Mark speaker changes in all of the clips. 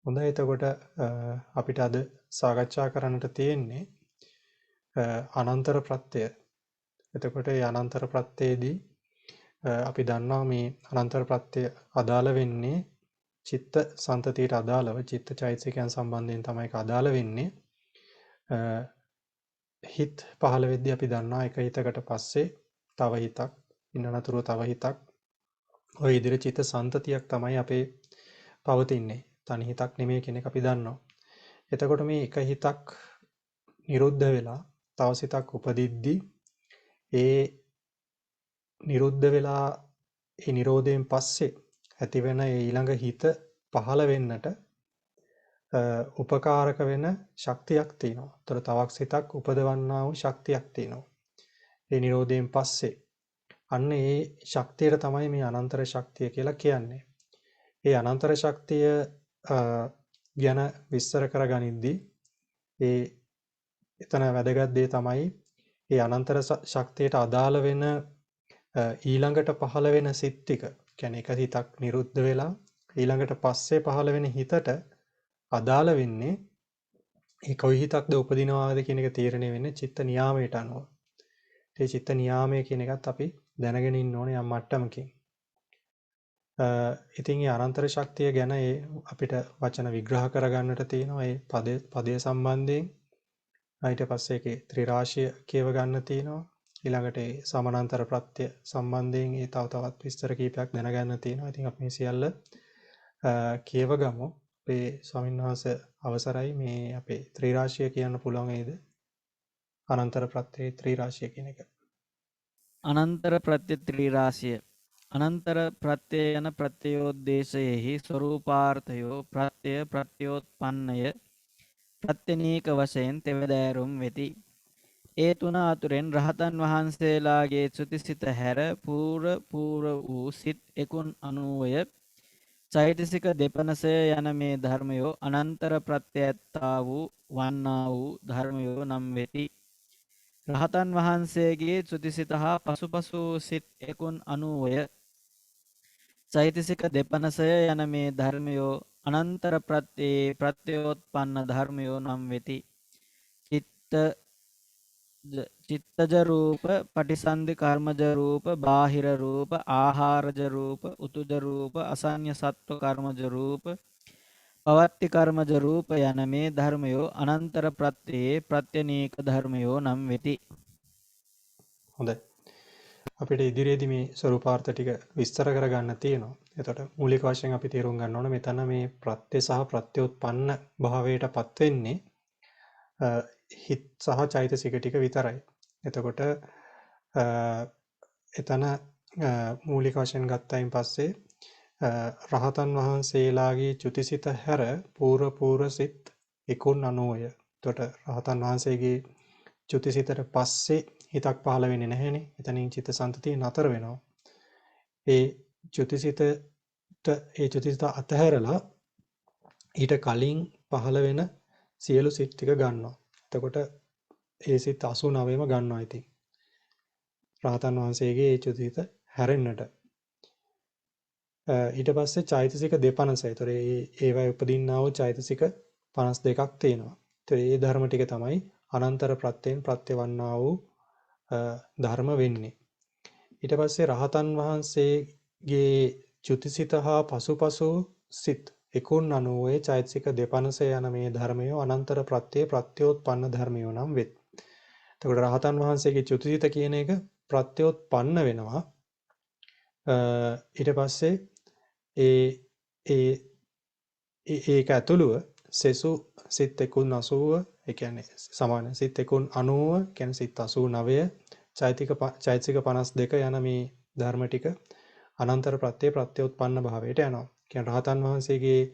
Speaker 1: හොඳයි එතකොට අපිට අද සාකච්ඡා කරන්නට තියෙන්නේ අනන්තර ප්‍රත්‍යය. එතකොට මේ අනන්තර ප්‍රත්‍යයේදී අපි දන්නවා මේ අනන්තර ප්‍රත්‍යය අදාළ වෙන්නේ චිත්ත සංතතියට අදාළව චිත්ත චෛතසිකයන් සම්බන්ධයෙන් තමයි ඒක අදාළ වෙන්නේ. හිත පහළ වෙද්දී අපි දන්නවා එක හිතකට පස්සේ තව හිතක් ඉන්නනතුරු තව හිතක් ඔය ඉදිරිය චිත්ත සංතතියක් තමයි අපේ පවතින්නේ. තනි හිතක් නෙමෙයි කියන එක අපි දන්නවා. එතකොට මේ එක හිතක් නිරුද්ධ වෙලා තව සිතක් උපදිද්දී ඒ නිරුද්ධ වෙලා ඒ නිරෝධයෙන් පස්සේ ඇතිවෙන ඒ ඊළඟ හිත පහළ වෙන්නට උපකාරක වෙන ශක්තියක් තියෙනවා. ඒතර තවක් සිතක් උපදවන්නා වූ ශක්තියක් තියෙනවා. ඒ නිරෝධයෙන් පස්සේ අන්න ඒ ශක්තියට තමයි මේ අනන්තර ශක්තිය කියලා කියන්නේ. ඒ අනන්තර ශක්තිය ගැන විස්තර කරගනිද්දී ඒ එතන වැදගත් දේ තමයි ඒ අනන්තර ශක්තියට අදාළ වෙන ඊළඟට පහළ වෙන සිත් ටික. කියන්නේ එක හිතක් නිරුද්ධ වෙලා ඊළඟට පස්සේ පහළ වෙන හිතට අදාළ වෙන්නේ ඒ කොයි හිතක්ද උපදිනවාද කියන එක තීරණය වෙන්නේ චිත්ත නියාමයට අනුව. ඒ චිත්ත නියාමය කියන එකත් අපි දැනගෙන ඉන්න ඕනේ යම් මට්ටමකින්. ඉතින් මේ අනන්තර ශක්තිය ගැන අපිට වචන විග්‍රහ කරගන්නට තියෙනවා ඒ පදයේ සම්බන්ධයෙන්. ඊට පස්සේ ඒකේ ත්‍රිරාශිය කියව ගන්න තියෙනවා. ඊළඟට ඒ සමානාන්තර ප්‍රත්‍ය සම්බන්ධයෙන් තව තවත් විස්තර කීපයක් දැනගන්න තියෙනවා. ඉතින් අපි මේ සියල්ල කියව ගමු. අපේ ස්වාමින්වහන්සේ අවසරයි මේ අපේ ත්‍රිරාශිය කියන්න පුළුවන් වේද? අනන්තර ප්‍රත්‍යේ ත්‍රිරාශිය කියන එක.
Speaker 2: අනන්තර ප්‍රත්‍ය ත්‍රිරාශිය අනන්තර ප්‍රත්‍යය යන ප්‍රත්‍යයෝද්දේශයෙහි ස්වરૂපාර්ථයෝ ප්‍රත්‍යය ප්‍රත්‍යෝත්පන්නය ප්‍රත්‍යනීක වශයෙන් තෙවදෑරුම් වෙති. ඒ තුන අතුරෙන් රහතන් වහන්සේලාගේ චුතිසිත හැර පූර්ව වූ සිත් 90ය චෛතසික දෙපනසය යන මේ ධර්මයෝ අනන්තර ප්‍රත්‍යයත්තා වූ වන්නා වූ ධර්මයෝ නම් වෙති. රහතන් වහන්සේගේ චුතිසිත හා පසුපසු සිත් 90ය චෛතසික දෙපනසය යන මේ ධර්මයෝ අනන්තර ප්‍රත්‍යේ ප්‍රත්‍යෝත්පන්න ධර්මයෝ නම් වෙති. චිත්තජ රූප, පටිසන්ධි කර්මජ රූප, බාහිර රූප, ආහාරජ රූප, උතුජ රූප, අසඤ්ඤ සත්ව කර්මජ රූප, පවත්ති කර්මජ රූප යන මේ ධර්මයෝ අනන්තර ප්‍රත්‍යයේ ප්‍රත්‍යනීක ධර්මයෝ නම් වෙති.
Speaker 1: හොඳයි. අපිට ඉදිරියේදී මේ ස්වરૂපාර්ථ ටික විස්තර කරගන්න තියෙනවා. එතකොට මූලික වශයෙන් අපි තේරුම් ගන්න ඕන මෙතන මේ ප්‍රත්‍ය සහ ප්‍රත්‍යෝත්පන්න භාවයටපත් වෙන්නේ හිත් සහ චෛතසික ටික විතරයි. එතකොට එතන මූලික වශයෙන් ගත්තයින් පස්සේ රහතන් වහන්සේලාගේ චුතිසිත හැර පූර්ව සිත් 90ය. එතකොට රහතන් වහන්සේගේ චුතිසිතට පස්සේ හිතක් පහළ වෙන්නේ නැහැනේ. එතනින් චිත්ත සංතතිය නතර වෙනවා. ඒ චුතිසිත අතහැරලා ඊට කලින් පහළ වෙන සියලු සිත් ටික ගන්නවා. එතකොට ඒ සිත් 89ම ගන්නවා ඉතින්. රහතන් වහන්සේගේ ඒ චුතිසිත හැරෙන්නට. ඊට පස්සේ චෛතසික 250. ඒතර ඒවයි උපදින්නා වූ චෛතසික 52ක් තියෙනවා. ඒතර ඒ ධර්ම ටික තමයි අනන්තර ප්‍රත්‍යයෙන් ප්‍රත්‍යවන්නා වූ ධර්ම වෙන්නේ. ඊට පස්සේ රහතන් වහන්සේගේ චුතිසිත හා පසුපසු සිත් 90 චෛතසික 250 යන මේ ධර්මය අනන්තර ප්‍රත්‍යයේ ප්‍රත්‍යෝත්පන්න ධර්මයෝ නම් වෙත්. එතකොට රහතන් වහන්සේගේ චුතිසිත කියන එක ප්‍රත්‍යෝත්පන්න වෙනවා. ඊට පස්සේ ඒක ඇතුළුව සෙසු සිත් 90 ඒ කියන්නේ සමාන සිත් 90 කියන්නේ සිත් 89 චෛතසික 52 යන මේ ධර්ම ටික අනන්තර ප්‍රත්‍ය ප්‍රත්‍යෝත්පන්න භාවයට යනවා. කියන්නේ රහතන් වහන්සේගේ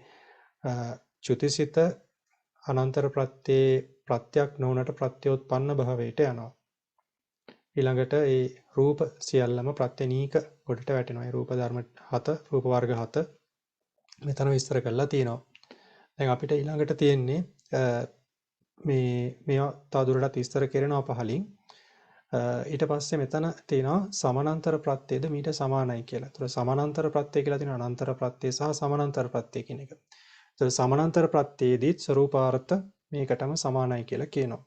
Speaker 1: චුතිසිත අනන්තර ප්‍රත්‍යේ ප්‍රත්‍යක් නොවනට ප්‍රත්‍යෝත්පන්න භාවයට යනවා. ඊළඟට ඒ රූප සියල්ලම ප්‍රත්‍යනීක කොටට වැටෙනවා. ඒ රූප ධර්ම 7 රූප වර්ග 7 මෙතන විස්තර කරලා තියෙනවා. දැන් අපිට ඊළඟට තියෙන්නේ මේවා තවදුරටත් විස්තර කරනවා පහලින්. ඊට පස්සේ මෙතන තියෙනවා සමානාන්තර ප්‍රත්‍යයද මීට සමානයි කියලා. ඒතර සමානාන්තර ප්‍රත්‍ය කියලා තියෙනවා අනන්තර ප්‍රත්‍ය සහ සමානාන්තර ප්‍රත්‍ය කියන එක. ඒතර සමානන්තර ප්‍රත්‍යයේදීත් ස්වરૂපාර්ථ මේකටම සමානයි කියලා කියනවා.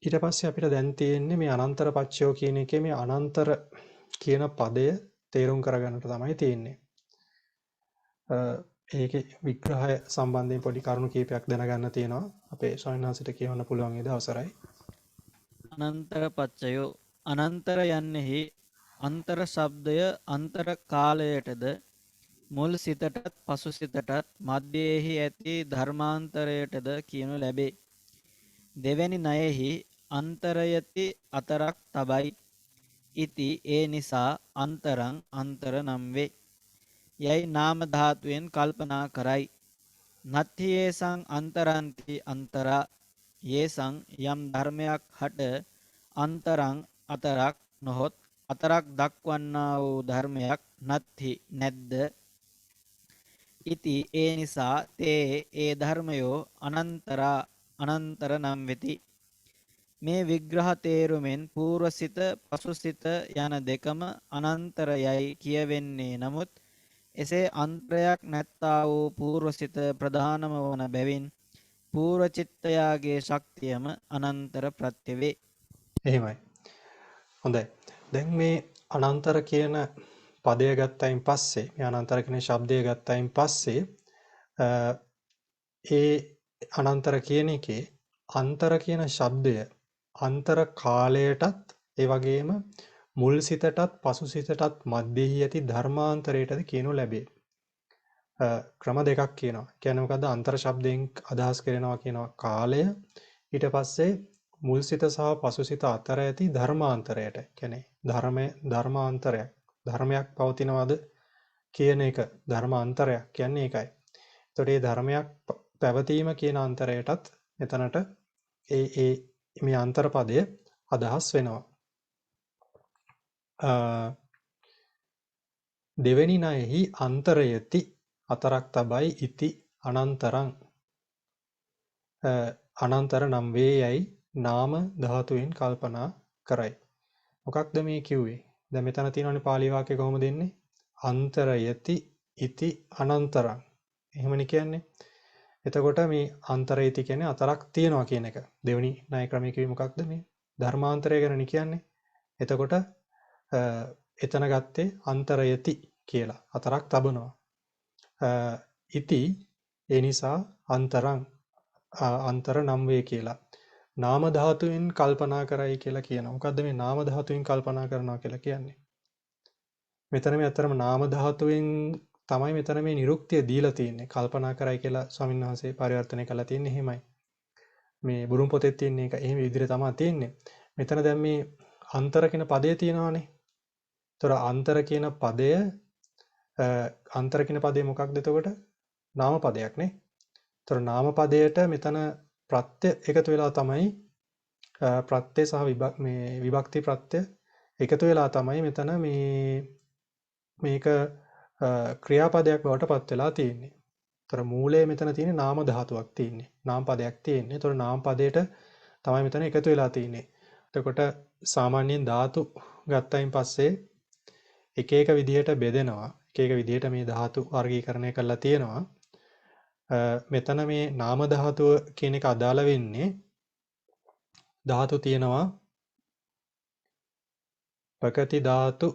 Speaker 1: ඊට පස්සේ අපිට දැන් තියෙන්නේ මේ අනන්තර පච්චයෝ කියන එකේ මේ අනන්තර කියන පදය තේරුම් කරගන්නට තමයි තියෙන්නේ. ඒකේ විග්‍රහය සම්බන්ධයෙන් පොඩි කරුණු කීපයක් දැනගන්න තියෙනවා. අපේ ස්වාමීන් වහන්සේට කියවන්න පුළුවන් වේද අවසරයි.
Speaker 2: අනන්තර පච්චයෝ අනන්තර යන්නෙහි අන්තර ශබ්දය අන්තර කාලයටද මුල් සිතටත් පසු සිතටත් මධ්‍යයෙහි ඇති ධර්මාන්තරයටද කියනු ලැබේ. දෙවැනි ණයෙහි අන්තරයති අතරක් තබයි. ඉති ඒ නිසා අන්තරං අන්තර නම් වේ. යයි නාම ධාතුවෙන් කල්පනා කරයි. නත්ථි යේසං අන්තරන්ති අන්තරා යේසං යම් ධර්මයක් හට අන්තරං අතරක් නොහොත් අතරක් දක්වන්නා වූ ධර්මයක් නත්ථි නැද්ද. ඉති ඒ නිසා තේ ඒ ධර්මයෝ අනන්තරා අනන්තර නම් වෙති. මේ විග්‍රහ තේරුමෙන් පූර්වසිත පසුසිත යන දෙකම අනන්තරයයි කියවෙන්නේ. නමුත් එසේ අන්තරයක් නැත්තා වූ පූර්වසිත ප්‍රධානම වන බැවින් පූර්වචිත්තයාගේ ශක්තියම අනන්තර ප්‍රත්‍ය වේ.
Speaker 1: එහෙමයි. හොඳයි. දැන් මේ අනන්තර කියන පදය ගත්තයින් පස්සේ මේ අනන්තර කියන ශබ්දය ගත්තයින් පස්සේ ඒ අනන්තර කියන එකේ අන්තර කියන ශබ්දය අන්තර කාලයටත් ඒ වගේම මුල් සිතටත් පසු සිතටත් මැදෙහි ඇති ධර්මාන්තරයටද කියනු ලැබේ. ක්‍රම දෙකක් කියනවා. කියන්නේ මොකද්ද? අන්තර ශබ්දයෙන් අදහස් කරනවා කියනවා කාලය. ඊට පස්සේ මුල් සිත සහ පසු සිත අතර ඇති ධර්මාන්තරයට. කියන්නේ ධර්මාන්තරයක්. ධර්මයක් පවතිනවද කියන එක ධර්මාන්තරයක් කියන්නේ ඒකයි. එතකොට මේ ධර්මයක් පැවතීම කියන අන්තරයටත් මෙතනට ඒ මේ අන්තර පදය අදහස් වෙනවා. දෙවෙනි ණයෙහි අන්තරයති අතරක් තබයි ඉති අනන්තරං අනන්තර නම් වේයයි නාම ධාතුවෙන් කල්පනා කරයි. මොකක්ද මේ කිව්වේ? දැන් මෙතන තියෙනවනේ පාලි වාක්‍ය කොහොමද එන්නේ? අන්තරයති ඉති අනන්තරං. එහෙමනේ කියන්නේ. එතකොට මේ අන්තරයති කියන්නේ අතරක් තියනවා කියන එක. දෙවෙනි ණය ක්‍රමයේ කිව්වේ මොකක්ද මේ? ධර්මාන්තරය ගැනනේ කියන්නේ. එතකොට එතන ගත්තේ අන්තරයති කියලා. අතරක් තබනවා. ඉති ඒ නිසා අන්තරං අන්තර නම් වේ කියලා. නාම ධාතුවෙන් කල්පනා කරයි කියලා කියනවා. මොකද්ද මේ නාම ධාතුවෙන් කල්පනා කරනවා කියලා කියන්නේ? මෙතන මේ අතරම නාම ධාතුවෙන් තමයි මෙතන මේ නිරුක්තිය දීලා තියෙන්නේ. කල්පනා කරයි කියලා ස්වාමීන් වහන්සේ පරිවර්තනය කළා තියෙන්නේ එහෙමයි. මේ බුරුම් පොතේ තියෙන එක එහෙම විදිහට තමයි තියෙන්නේ. මෙතන දැන් මේ අන්තර කියන පදේ තියෙනවානේ. ඒතර අන්තර කියන පදය අන්තර කියන පදේ මොකක්ද එතකොට? නාම පදයක් නේ. ඒතර නාම පදයට මෙතන ප්‍රත්‍ය එකතු වෙලා තමයි ප්‍රත්‍ය සහ විභක්ති ප්‍රත්‍ය එකතු වෙලා තමයි මෙතන මේක ක්‍රියාපදයක් බවට පත් වෙලා තියෙන්නේ. ඒතර මූලයේ මෙතන තියෙන්නේ නාම ධාතුවක් තියෙන්නේ. නාම පදයක් තියෙන්නේ. ඒතර නාම පදයට තමයි මෙතන එකතු වෙලා තියෙන්නේ. එතකොට සාමාන්‍යයෙන් ධාතු ගත්තයින් පස්සේ එක එක විදිහට බෙදෙනවා. එක එක විදිහට මේ ධාතු වර්ගීකරණය කරලා තියෙනවා. මෙතන මේ නාම ධාතුව කියන එක අදාළ වෙන්නේ ධාතු තියෙනවා ප්‍රකති ධාතු,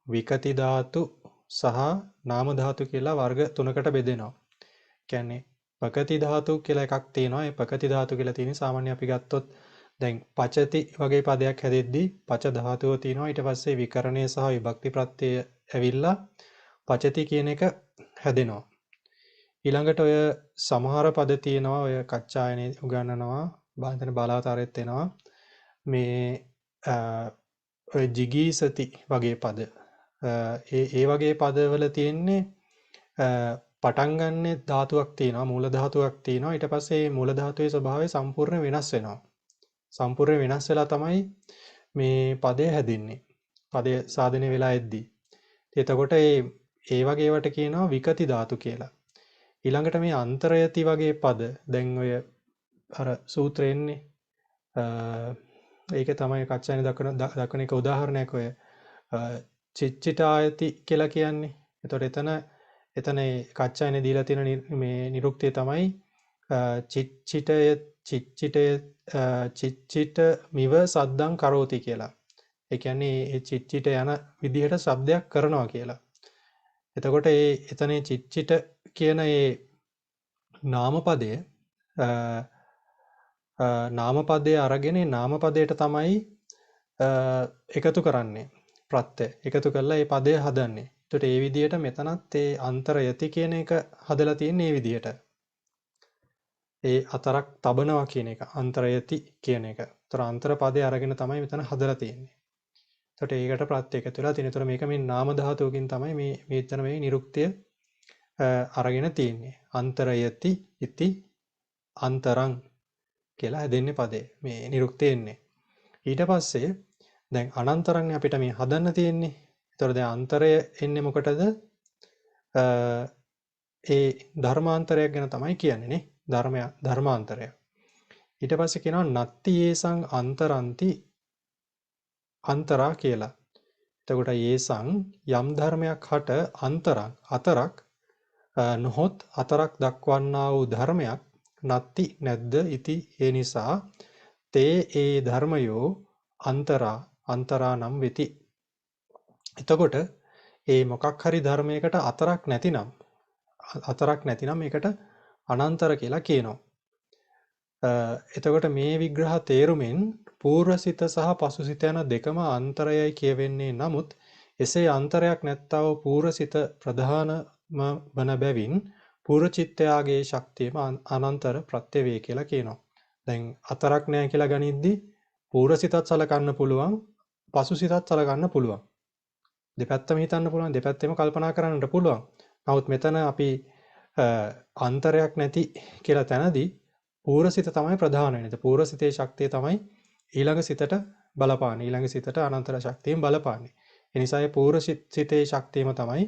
Speaker 1: විකති ධාතු සහ නාම ධාතු කියලා වර්ග තුනකට බෙදෙනවා. කියන්නේ ප්‍රකති ධාතු කියලා එකක් තියෙනවා. ඒ ප්‍රකති ධාතු කියලා තියෙන්නේ සාමාන්‍ය අපි ගත්තොත් දැන් පචති වගේ පදයක් හැදෙද්දී පච ධාතුව තියෙනවා. ඊට පස්සේ විකරණය සහ විභක්ති ප්‍රත්‍යය ඇවිල්ලා පචති කියන එක හැදෙනවා. ඊළඟට ඔය සමහර පද තියෙනවා ඔය කච්චායනේ උගන්වනවා බාහිර බලාතරෙත් එනවා මේ ඔය ජිගීසති වගේ පද ඒ වගේ පදවල තියෙන්නේ පටන් ගන්න ධාතුවක් තියෙනවා මූල ධාතුවක් තියෙනවා ඊට පස්සේ මේ මූල ධාතුවේ ස්වභාවය සම්පූර්ණ වෙනස් වෙනවා සම්පූර්ණ වෙනස් වෙලා තමයි මේ පදය හැදෙන්නේ පදය සාධනය වෙලා එද්දී එතකොට ඒ වගේ ඒවට කියනවා විකති ධාතු කියලා ඊළඟට මේ අන්තරයති වගේ පද දැන් ඔය අර සූත්‍රෙන්නේ ඒක තමයි කච්චායන දක්වන එක උදාහරණයක් ඔය චිච්චිතායති කියලා කියන්නේ. එතකොට එතන එතන කච්චායනේ දීලා තියෙන මේ නිරුක්තිය තමයි චිච්චිටය චිච්චිටය චිච්චිට මිව සද්දං කරෝති කියලා. ඒ කියන්නේ ඒ චිච්චිට යන විදිහට ශබ්දයක් කරනවා කියලා. එතකොට එතන චිච්චිට කියන ඒ නාමපදය නාමපදයේ අරගෙන නාමපදයට තමයි එකතු කරන්නේ. ප්‍රත්‍ය එකතු කරලා ඒ පදය හදන්නේ. එතකොට ඒ විදිහට මෙතනත් ඒ අන්තරයති කියන එක හදලා තියෙන්නේ මේ විදිහට. ඒ අතරක් තබනවා කියන එක අන්තරයති කියන එක. ඒතර අන්තර පදේ අරගෙන තමයි මෙතන හදලා තියෙන්නේ. එතකොට ඒකට ප්‍රත්‍ය එකතු වෙලා තියෙන. ඒතර මේක මේ නාම ධාතුවකින් තමයි මේ මෙතන මේ නිරුක්තිය අරගෙන තියෙන්නේ. අන්තරයති ඉති අන්තරං කියලා හැදෙන්නේ පදේ. මේ නිරුක්තිය එන්නේ. ඊට පස්සේ දැන් අනන්තරංනේ අපිට මේ හදන්න තියෙන්නේ. ඒතර දැන් අන්තරය එන්නේ මොකටද? ඒ ධර්මාන්තරයක් ගැන තමයි කියන්නේ නේ. ධර්මාන්තරය. ඊට පස්සේ කියනවා නත්ති යේසං අන්තරන්ති අන්තරා කියලා. එතකොට යේසං යම් ධර්මයක් හට අන්තරං අතරක් නොහොත් අතරක් දක්වන්නා වූ ධර්මයක් නත්ති නැද්ද ඉති ඒ නිසා තේ ඒ ධර්මයෝ අන්තරා නම් වෙති. එතකොට ඒ මොකක් හරි ධර්මයකට අතරක් නැතිනම් ඒකට අනන්තර කියලා කියනවා. එතකොට මේ විග්‍රහ තේරුමෙන් පූර්වසිත සහ පසුසිත යන දෙකම අන්තරයයි කියවෙන්නේ. නමුත් එසේ අන්තරයක් නැත්තා වූ පූර්වසිත ප්‍රධානම වන බැවින් පූර්වචිත්තයාගේ ශක්තියම අනන්තර ප්‍රත්‍ය වේ කියලා කියනවා. දැන් අතරක් නැහැ කියලා ගනිද්දී පූර්වසිතත් සලකන්න පුළුවන්, පසුසිතත් සලකන්න පුළුවන්. දෙපැත්තම හිතන්න පුළුවන්, දෙපැත්තෙම කල්පනා කරන්නට පුළුවන්. නමුත් මෙතන අපි අන්තරයක් නැති කියලා තැනදී පූර්වසිත තමයි ප්‍රධාන වෙන්නේ. පූර්වසිතේ ශක්තිය තමයි ඊළඟ සිතට බලපාන්නේ. ඊළඟ සිතට අනන්තර ශක්තියෙන් බලපාන්නේ. ඒ නිසා ඒ පූර්වසිතේ ශක්තියම තමයි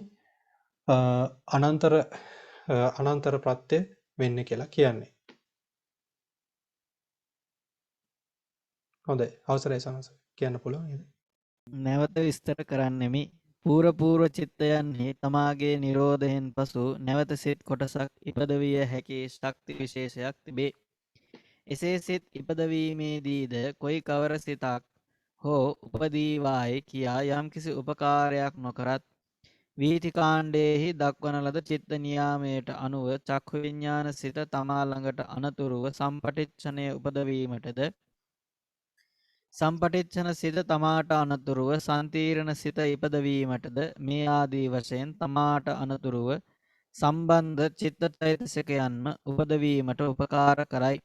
Speaker 1: අනන්තර ප්‍රත්‍ය වෙන්නේ කියලා කියන්නේ. හොඳයි. අවසරයි සනස. කියන්න පුළුවන් නේද?
Speaker 2: නැවත විස්තර කරන්නෙමි. පූර්ව චිත්තයන්හි තමාගේ නිරෝධයෙන් පසු නැවත සිත් කොටසක් ඉපදවිය හැකි ශක්ති විශේෂයක් තිබේ. එසේ සිත් ඉපදවීමේදීද කොයි කවර සිතක් හෝ උපදීවායි කියා යම්කිසි උපකාරයක් නොකරත් වීතිකාණ්ඩයෙහි දක්වන ලද චිත්ත නියාමයට අනුව චක්ඛු විඤ්ඤාණ සිත තමා ළඟට අනතුරුව සම්පටිච්ඡනය උපදවීමටද සම්පටිච්ඡන සිත තමාට අනතුරුව සන්තීර්ණ සිත ඉපදවීමටද මේ ආදී වශයෙන් තමාට අනතුරුව සම්බන්ධ චිත්තචෛතසිකයන්ම උපදවීමට උපකාර කරයි.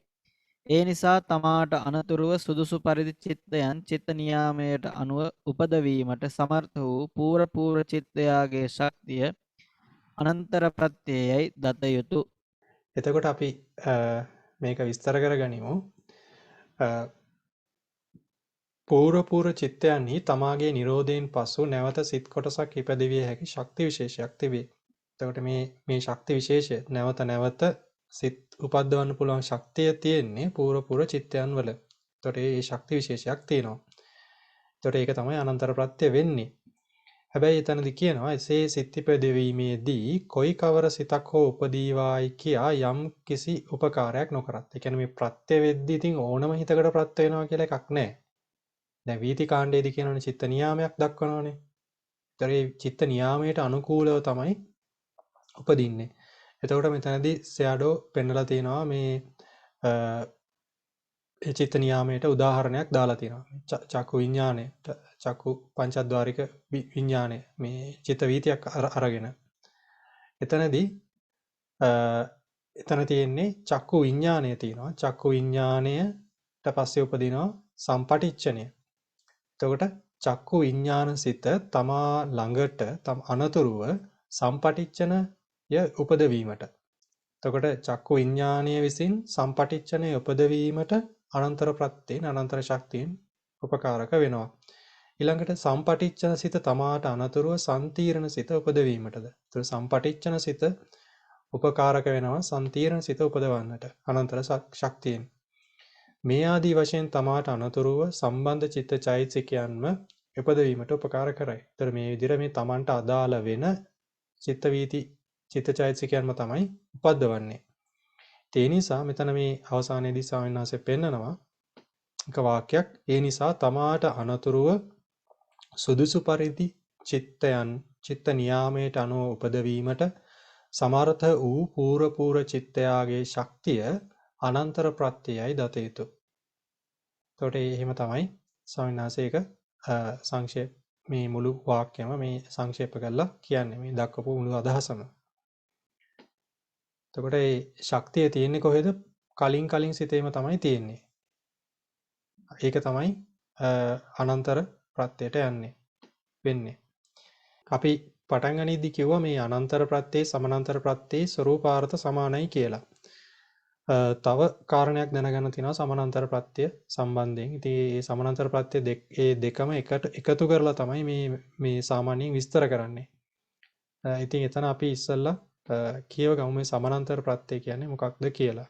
Speaker 2: ඒ නිසා තමාට අනතුරුව සුදුසු පරිදි චිත්තයන් චිත්ත නියාමයට අනුව උපදවීමට සමර්ථ වූ පූර්ව චිත්තයාගේ ශක්තිය අනන්තර ප්‍රත්‍යයයි දත යුතු.
Speaker 1: එතකොට අපි මේක විස්තර කරගනිමු. පූර්ව චිත්තයන්හි තමාගේ නිරෝධයෙන් පසු නැවත සිත් කොටසක් ඉපදවිය හැකි ශක්ති විශේෂයක් තිබේ. එතකොට මේ ශක්ති විශේෂය නැවත සිත් උපද්දවන්න පුළුවන් ශක්තිය තියෙන්නේ පූර්ව චිත්තයන් වල. එතකොට මේ ශක්ති විශේෂයක් තියෙනවා. එතකොට ඒක තමයි අනන්තර ප්‍රත්‍ය වෙන්නේ. හැබැයි එතනදී කියනවා එසේ සිත් ඉපදවීමේදී කොයි කවර සිතක් හෝ උපදීවායි කියා යම් කිසි උපකාරයක් නොකරත්. ඒ කියන්නේ මේ ප්‍රත්‍ය වෙද්දී ඉතින් ඕනම හිතකට ප්‍රත්‍ය වෙනවා කියලා එකක් නැහැ. දැන් වීති කාණ්ඩයේදී කියනවනේ චිත්ත නියාමයක් දක්වනවනේ. ඒතර ඒ චිත්ත නියාමයට අනුකූලව තමයි උපදින්නේ. එතකොට මෙතනදී සෑඩෝ පෙන්නලා තියෙනවා මේ ඒ චිත්ත නියාමයට උදාහරණයක් දාලා තියෙනවා. චක්කු විඥාණය, චක්කු පංචද්වාරික විඥාණය මේ චිත්ත වීතියක් අරගෙන. එතනදී එතන තියෙන්නේ චක්කු විඥාණය තියෙනවා. චක්කු විඥාණයට පස්සේ උපදිනවා සම්පටිච්ඡනය. එතකොට චක්කු විඥාන සිත තමා ළඟට අනතුරුව සම්පටිච්ඡනය උපදවීමට. එතකොට චක්කු විඥානීය විසින් සම්පටිච්ඡනය උපදවීමට අනන්තර ප්‍රත්‍යයෙන් අනන්තර ශක්තියෙන් උපකාරක වෙනවා. ඊළඟට සම්පටිච්ඡන සිත තමාට අනතුරුව සන්තීර්ණ සිත උපදවීමටද. එතකොට සම්පටිච්ඡන සිත උපකාරක වෙනවා සන්තීර්ණ සිත උපදවන්නට අනන්තර ශක්තියෙන්. මේ ආදී වශයෙන් තමාට අනතුරුව සම්බන්ධ චිත්ත චෛතසිකයන්ම උපදවීමට උපකාර කරයි. ඒතර මේ විදිහට මේ තමන්ට අදාළ වෙන චිත්ත වීති චිත්තචෛතසිකයන්ම තමයි උපද්දවන්නේ. ඒ නිසා මෙතන මේ අවසානයේදී ස්වාමීන් වහන්සේ පෙන්නනවා එක වාක්‍යයක්. ඒ නිසා තමාට අනතුරුව සුදුසු පරිදි චිත්ත නියාමයට අනුව උපදවීමට සමර්ථ වූ පූර්ව චිත්තයාගේ ශක්තිය අනන්තර ප්‍රත්‍යයයි දත යුතුය. එතකොට එහෙම තමයි ස්වාමීන් වහන්සේ ඒක සංක්ෂේප මේ මුළු වාක්‍යම මේ සංක්ෂේප කරලා කියන්නේ මේ දක්වපු මුළු අදහසම. එතකොට මේ ශක්තිය තියෙන්නේ කොහෙද? කලින් සිතේම තමයි තියෙන්නේ. ඒක තමයි අනන්තර ප්‍රත්‍යයට යන්නේ වෙන්නේ. අපි පටන් ගනිද්දි කිව්වා මේ අනන්තර ප්‍රත්‍යයේ සමානන්තර ප්‍රත්‍යයේ ස්වરૂපාර්ථ සමානයි කියලා. තව කාරණයක් දැනගන්න තියෙනවා සමානන්තර ප්‍රත්‍ය සම්බන්ධයෙන්. ඉතින් මේ සමානන්තර ප්‍රත්‍ය දෙකම එකතු කරලා තමයි මේ සාමාන්‍යයෙන් විස්තර කරන්නේ. ඉතින් එතන අපි ඉස්සෙල්ලා කියව ගමු මේ සමානන්තර ප්‍රත්‍ය කියන්නේ මොකක්ද කියලා.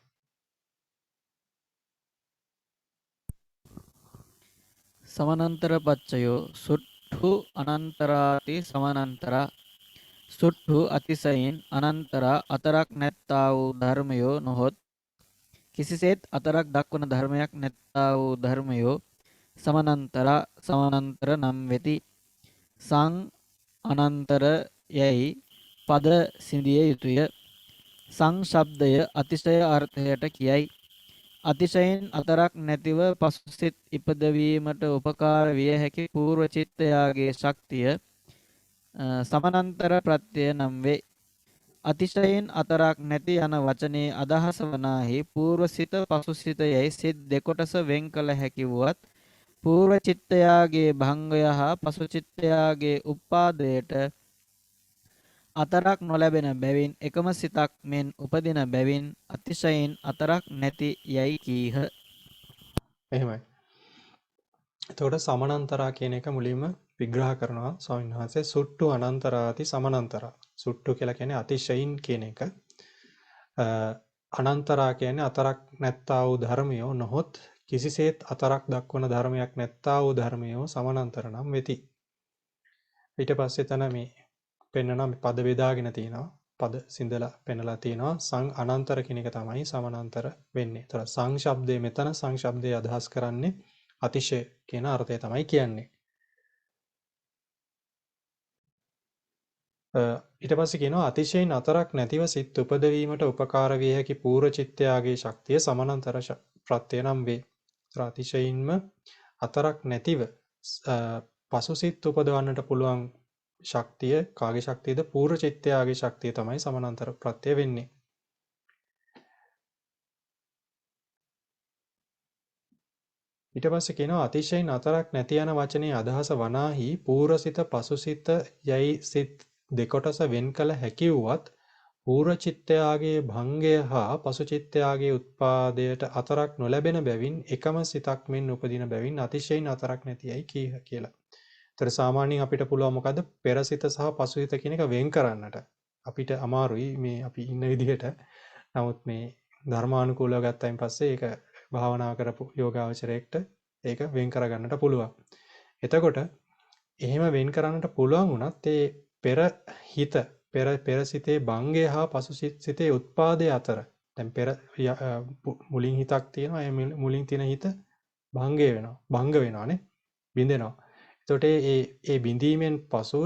Speaker 2: සමානන්තර පච්චයෝ සුට්ඨු අනන්තරාති සමානන්තරා සුට්ඨු අතිශයින් අනන්තරා අතරක් නැත්තා වූ ධර්මයෝ නොහොත් කිසිසේත් අතරක් දක්වන ධර්මයක් නැත්තා වූ ධර්මයෝ සමානන්තර නම් වෙති. සං අනන්තර යැයි පද සිඳිය යුතුය. සංශබ්දය අතිශය අර්ථයට කියයි. අතිශයින් අතරක් නැතිව පසුසිත ඉපදවීමට උපකාර විය හැකි పూర్ව චිත්තයාගේ ශක්තිය සමානන්තර ප්‍රත්‍යය නම් වේ. අතිශයින් අතරක් නැති යන වචනේ අදහස වනාහි పూర్වසිත පසුසිත යයි සිත් දෙකොටස වෙන් කළ හැකි වුවත් పూర్ව චිත්තයාගේ භංගය හා පසු චිත්තයාගේ උපාදයට අතරක් නොලැබෙන බැවින් එකම සිතක් මෙන් උපදින බැවින් අතිශයින් අතරක් නැති යයි කීහ.
Speaker 1: එහෙමයි. එතකොට සමානන්තරා කියන එක මුලින්ම විග්‍රහ කරනවා ස්වාමීන් වහන්සේ. සුට්ටු අනන්තරාති සමානන්තරා. සුට්ටු කියලා කියන්නේ අතිශයින් කියන එක. අනන්තරා කියන්නේ අතරක් නැත්තා වූ ධර්මයෝ නොහොත් කිසිසේත් අතරක් දක්වන ධර්මයක් නැත්තා වූ ධර්මයෝ සමානන්තර නම් වෙති. ඊට පස්සේ තන මේ පෙන්නන පද බෙදාගෙන තියෙනවා. පද සිඳලා පෙන්නලා තියෙනවා. සං අනන්තර කියන එක තමයි සමානන්තර වෙන්නේ. ඒතර සං ශබ්දයේ මෙතන සං ශබ්දයේ අදහස් කරන්නේ අතිශය කියන අර්ථය තමයි කියන්නේ. ඊට පස්සේ කියනවා අතිශයින් අතරක් නැතිව සිත් උපදවීමට උපකාර විය හැකි පූර්ව චිත්තයාගේ ශක්තිය සමානන්තර ප්‍රත්‍ය නම් වේ. අතිශයින්ම අතරක් නැතිව පසු සිත් උපදවන්නට පුළුවන් ශක්තිය කාගේ ශක්තියද? පූර්ව චිත්තයාගේ ශක්තිය තමයි සමානන්තර ප්‍රත්‍ය වෙන්නේ. ඊට පස්සේ කියනවා අතිශයින් අතරක් නැති යන වචනේ අදහස වනාහි පූර්වසිත පසුසිත යයි සිත් දෙකොටස වෙන් කළ හැකි වුවත් පූර්ව චිත්තයාගේ භංගය හා පසු චිත්තයාගේ උත්පාදයට අතරක් නොලැබෙන බැවින් එකම සිතක් මෙන් උපදින බැවින් අතිශයින් අතරක් නැතියයි කීහ කියලා. ඒතර සාමාන්‍යයෙන් අපිට පුළුවන් මොකද්ද? පෙරසිත සහ පසුසිත කියන එක වෙන් කරන්නට. අපිට අමාරුයි මේ අපි ඉන්න විදිහට. නමුත් මේ ධර්මානුකූලව ගත්තයින් පස්සේ ඒක භාවනා කරපු යෝගාවචරයෙක්ට ඒක වෙන් කරගන්නට පුළුවන්. එතකොට එහෙම වෙන් කරන්නට පුළුවන් වුණත් ඒ පෙර සිතේ භංගය හා පසු සිතේ උත්පාදය අතර දැන් පෙර මුලින් හිතක් තියෙනවා. ඒ මුලින් තියෙන හිත භංග වෙනවානේ. බිඳෙනවා. එතකොට ඒ බිඳීමෙන් පසුව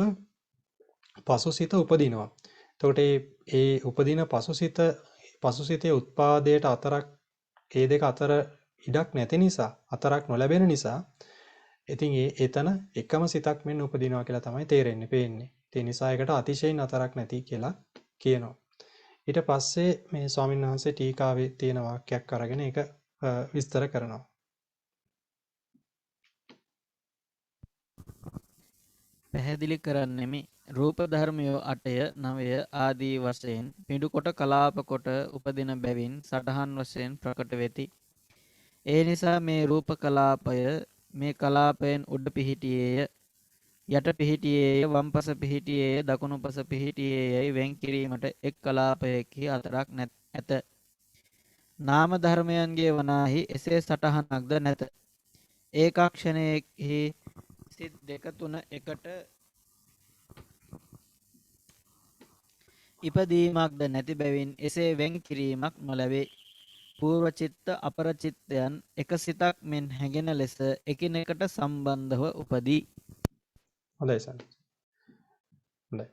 Speaker 1: පසු සිත උපදිනවා. එතකොට ඒ උපදින පසු සිතේ උත්පාදයට අතරක් ඒ දෙක අතර ඉඩක් නැති නිසා අතරක් නොලැබෙන නිසා ඉතින් එතන එකම සිතක් මෙන්න උපදිනවා කියලා තමයි තේරෙන්නේ පේන්නේ. ඒ නිසා ඒකට අතිශයින් අතරක් නැති කියලා කියනවා. ඊට පස්සේ මේ ස්වාමීන් වහන්සේ ටීකාවේ තියෙන වාක්‍යයක් අරගෙන ඒක විස්තර කරනවා.
Speaker 2: පැහැදිලි කරන්නෙමි. රූප ධර්මයෝ 8 9 ආදී වශයෙන් පිඬු කොට කලාප කොට උපදින බැවින් සටහන් වශයෙන් ප්‍රකට වෙති. ඒ නිසා මේ රූප කලාපය මේ කලාපයෙන් උඩ පිහිටියේය, යට පිහිටියේය, වම්පස පිහිටියේය, දකුණුපස පිහිටියේයයි වෙන් කිරීමට එක් කලාපයකි අතරක් ඇත. නාම ධර්මයන්ගේ වනාහි එසේ සටහනක්ද නැත. ඒකක්ෂණයෙහි සිත් දෙක තුන එකට ඉපදීමක්ද නැති බැවින් එසේ වෙන් කිරීමක් නොලැබේ. පූර්වචිත්ත අපරචිත්තයන් එක සිතක් මෙන් හැඟෙන ලෙස එකිනෙකට සම්බන්ධව උපදී.
Speaker 1: හොඳයි සන්. හොඳයි.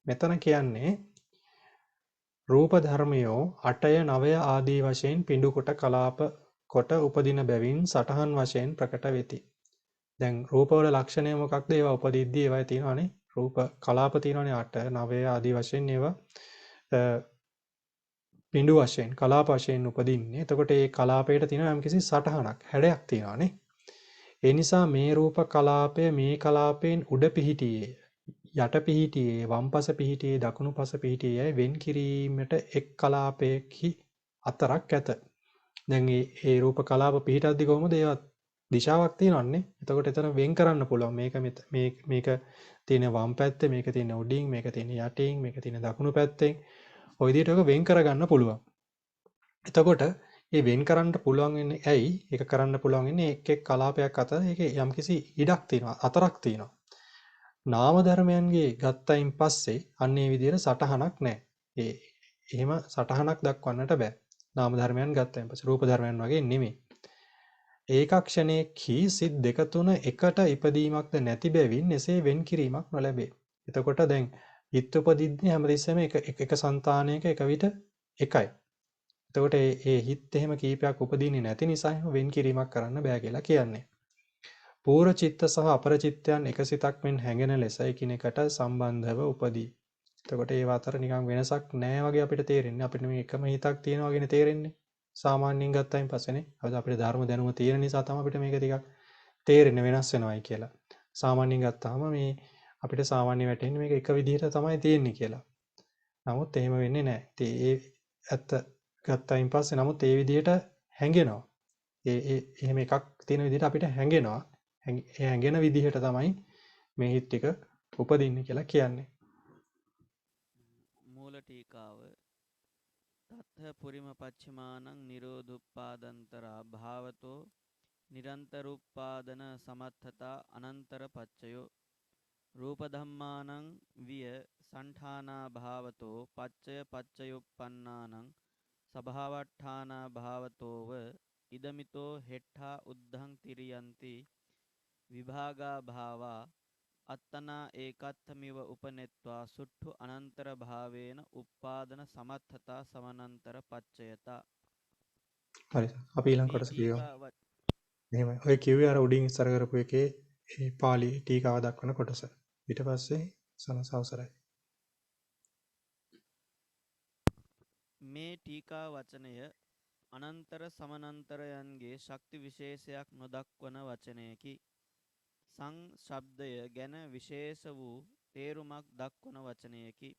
Speaker 1: මෙතන කියන්නේ රූප ධර්මයෝ 8ය 9ය ආදී වශයෙන් පිඬු කොට කලාප කොට උපදින බැවින් සටහන් වශයෙන් ප්‍රකට වෙති. දැන් රූපවල ලක්ෂණය මොකක්ද? ඒවා උපදිද්දී ඒවා තියෙනවානේ. රූප කලාප තියෙනවානේ 8 9 ආදී වශයෙන් ඒවා පිඬු වශයෙන් කලාප වශයෙන් උපදින්නේ. එතකොට මේ කලාපයට තියෙන යම්කිසි සටහනක් හැඩයක් තියෙනවානේ. ඒ නිසා මේ රූප කලාපය මේ කලාපයෙන් උඩ පිහිටියේ යට පිහිටියේ වම්පස පිහිටියේ දකුණුපස පිහිටියේ යයි වෙන් කිරීමට එක් කලාපයකි අතරක් ඇත. දැන් මේ රූප කලාප පිහිටද්දි කොහොමද ඒවත් දිශාවක් තියෙනවන්නේ. එතකොට එතන වෙන් කරන්න පුළුවන් මේක තියෙන වම් පැත්තේ, මේක තියෙන උඩින්, මේක තියෙන යටින්, මේක තියෙන දකුණු පැත්තෙන්. ඔය විදිහට ඔක වෙන් කරගන්න පුළුවන්. එතකොට මේ වෙන් කරන්න පුළුවන් වෙන්නේ ඇයි? ඒක කරන්න පුළුවන් වෙන්නේ එක් එක් කලාපයක් අතර ඒකේ යම්කිසි ඉඩක් තියෙනවා, අතරක් තියෙනවා. නාම ධර්මයන්ගේ ගත්තයින් පස්සේ අන්න ඒ විදිහට සටහනක් නැහැ. එහෙම සටහනක් දක්වන්නට බෑ. නාම ධර්මයන් ගත්තයින් පස්සේ රූප ධර්මයන් වගේ නෙමෙයි. ඒකක්ෂණයේහි සිත් දෙක තුන එකට ඉපදීමක්ද නැති බැවින් එසේ වෙන් කිරීමක් නොලැබේ. එතකොට දැන් හිත උපදින්නේ හැමතිස්සෙම එක సంతානයක එක විට එකයි. එතකොට ඒ හිත එහෙම කීපයක් උපදින්නේ නැති නිසා එහෙම වෙන් කිරීමක් කරන්න බෑ කියලා කියන්නේ. පූර්ව චිත්ත සහ අපර චිත්තයන් එක සිතක් මෙන් හැඟෙන ලෙස එකිනෙකට සම්බන්ධව උපදී. එතකොට ඒව අතර නිකන් වෙනසක් නැහැ වගේ අපිට තේරෙන්නේ. අපිට මේ එකම හිතක් තියෙනවා වගේනේ තේරෙන්නේ. සාමාන්‍යයෙන් ගත්තයින් පස්සේනේ. අපිට ධර්ම දැනුම තියෙන නිසා තමයි අපිට මේක ටිකක් තේරෙන්නේ වෙනස් වෙනවයි කියලා. සාමාන්‍යයෙන් ගත්තාම මේ අපිට සාමාන්‍ය වැටෙන්නේ මේක එක විදිහට තමයි තියෙන්නේ කියලා. නමුත් එහෙම වෙන්නේ නැහැ. ඉතින් ඒ ඇත්ත ගත්තයින් පස්සේ නමුත් ඒ විදිහට හැඟෙනවා. එහෙම එකක් තියෙන විදිහට අපිට හැඟෙනවා. ඒ හැඟෙන විදිහට තමයි මේ හිත් ටික උපදින්නේ කියලා කියන්නේ.
Speaker 2: මූල ටීකාව තත්ථ පුරිම පච්චමානං නිරෝධුප්පාදන්තරා භාවතෝ නිරන්තරුප්පාදන සමත්තතා අනන්තර පච්චයෝ රූප ධම්මානං විය සංඨානා භාවතෝ පච්චය පච්චයුප්පන්නානං සභාවට්ඨානා භාවතෝව ඉදමිතෝ හෙට්ඨා උද්ධං තිරියන්ති විභාගා භාවා අත්තනා ඒකත්තමිව උපනෙත්වා සුට්ඨු අනන්තර භාවේන උප්පාදන සමත්තතා සමනන්තර පච්චයතා.
Speaker 1: හරි. අපි ඊළඟ කොටස කියවමු. එහෙමයි. ඔය කිව්වේ අර උඩින් ඉස්සර කරපු එකේ මේ පාළි ටීකාව දක්වන කොටස. ඊට පස්සේ සනසවසරයි.
Speaker 2: මේ ටීකා වචනය අනන්තර සමනන්තරයන්ගේ ශක්ති විශේෂයක් නොදක්වන වචනයකි. සං ශබ්දය ගැන විශේෂ වූ තේරුමක් දක්වන වචනයකි.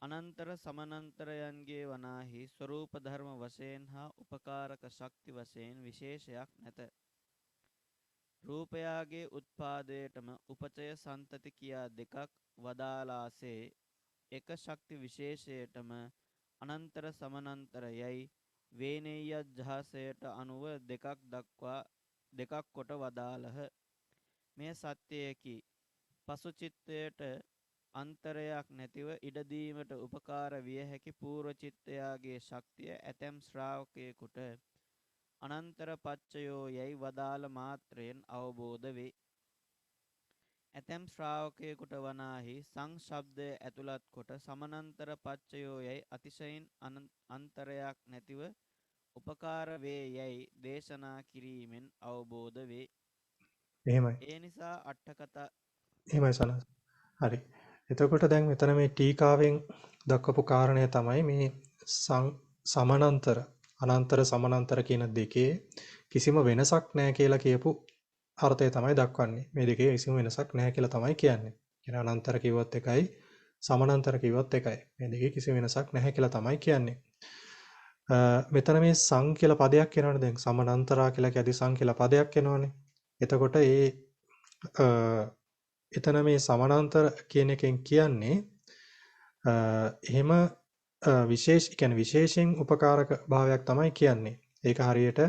Speaker 2: අනන්තර සමනන්තරයන්ගේ වනාහි ස්වરૂප ධර්ම වශයෙන් හා උපකාරක ශක්ති වශයෙන් විශේෂයක් නැත. රූපයාගේ උත්පාදයටම උපචය සන්තති කියා දෙකක් වදාලාසේ එක ශක්ති විශේෂයටම අනන්තර සමනන්තර යයි වේනෙය්‍යජ්ජාසයට අනුව දෙකක් කොට වදාළහ. මේ සත්‍යයකි. පසු චිත්තයට අන්තරයක් නැතිව ඉඩදීමට උපකාර විය හැකි පූර්ව චිත්තයාගේ ශක්තිය ඇතැම් ශ්‍රාවකයෙකුට අනන්තර පච්චයෝ යයි වදාළ මාත්‍රයෙන් අවබෝධ වේ. ඇතැම් ශ්‍රාවකයෙකුට වනාහි සංශබ්දය ඇතුළත් කොට සමනන්තර පච්චයෝ යයි අතිශයින් අන්තරයක් නැතිව උපකාර වේ යයි දේශනා කිරීමෙන් අවබෝධ වේ.
Speaker 1: එහෙමයි.
Speaker 2: ඒ නිසා අට්ඨකතා
Speaker 1: එහෙමයි සනස්. හරි. එතකොට දැන් මෙතන මේ ටීකාවෙන් දක්වපු කාරණය තමයි මේ සමානන්තර අනන්තර සමානන්තර කියන දෙකේ කිසිම වෙනසක් නැහැ කියලා කියපු අර්ථය තමයි දක්වන්නේ. මේ දෙකේ කිසිම වෙනසක් නැහැ කියලා තමයි කියන්නේ. කියන අනන්තර කිව්වොත් එකයි සමානන්තර කිව්වොත් එකයි. මේ දෙකේ කිසිම වෙනසක් නැහැ කියලා තමයි කියන්නේ. මෙතන මේ සං කියලා පදයක් එනවනේ දැන් සමානන්තරා කියලා කියදී සං කියලා පදයක් එනවනේ. එතකොට එතන මේ සමානන්තර කියන එකෙන් කියන්නේ එහෙම විශේෂයෙන් උපකාරක භාවයක් තමයි කියන්නේ. ඒක හරියට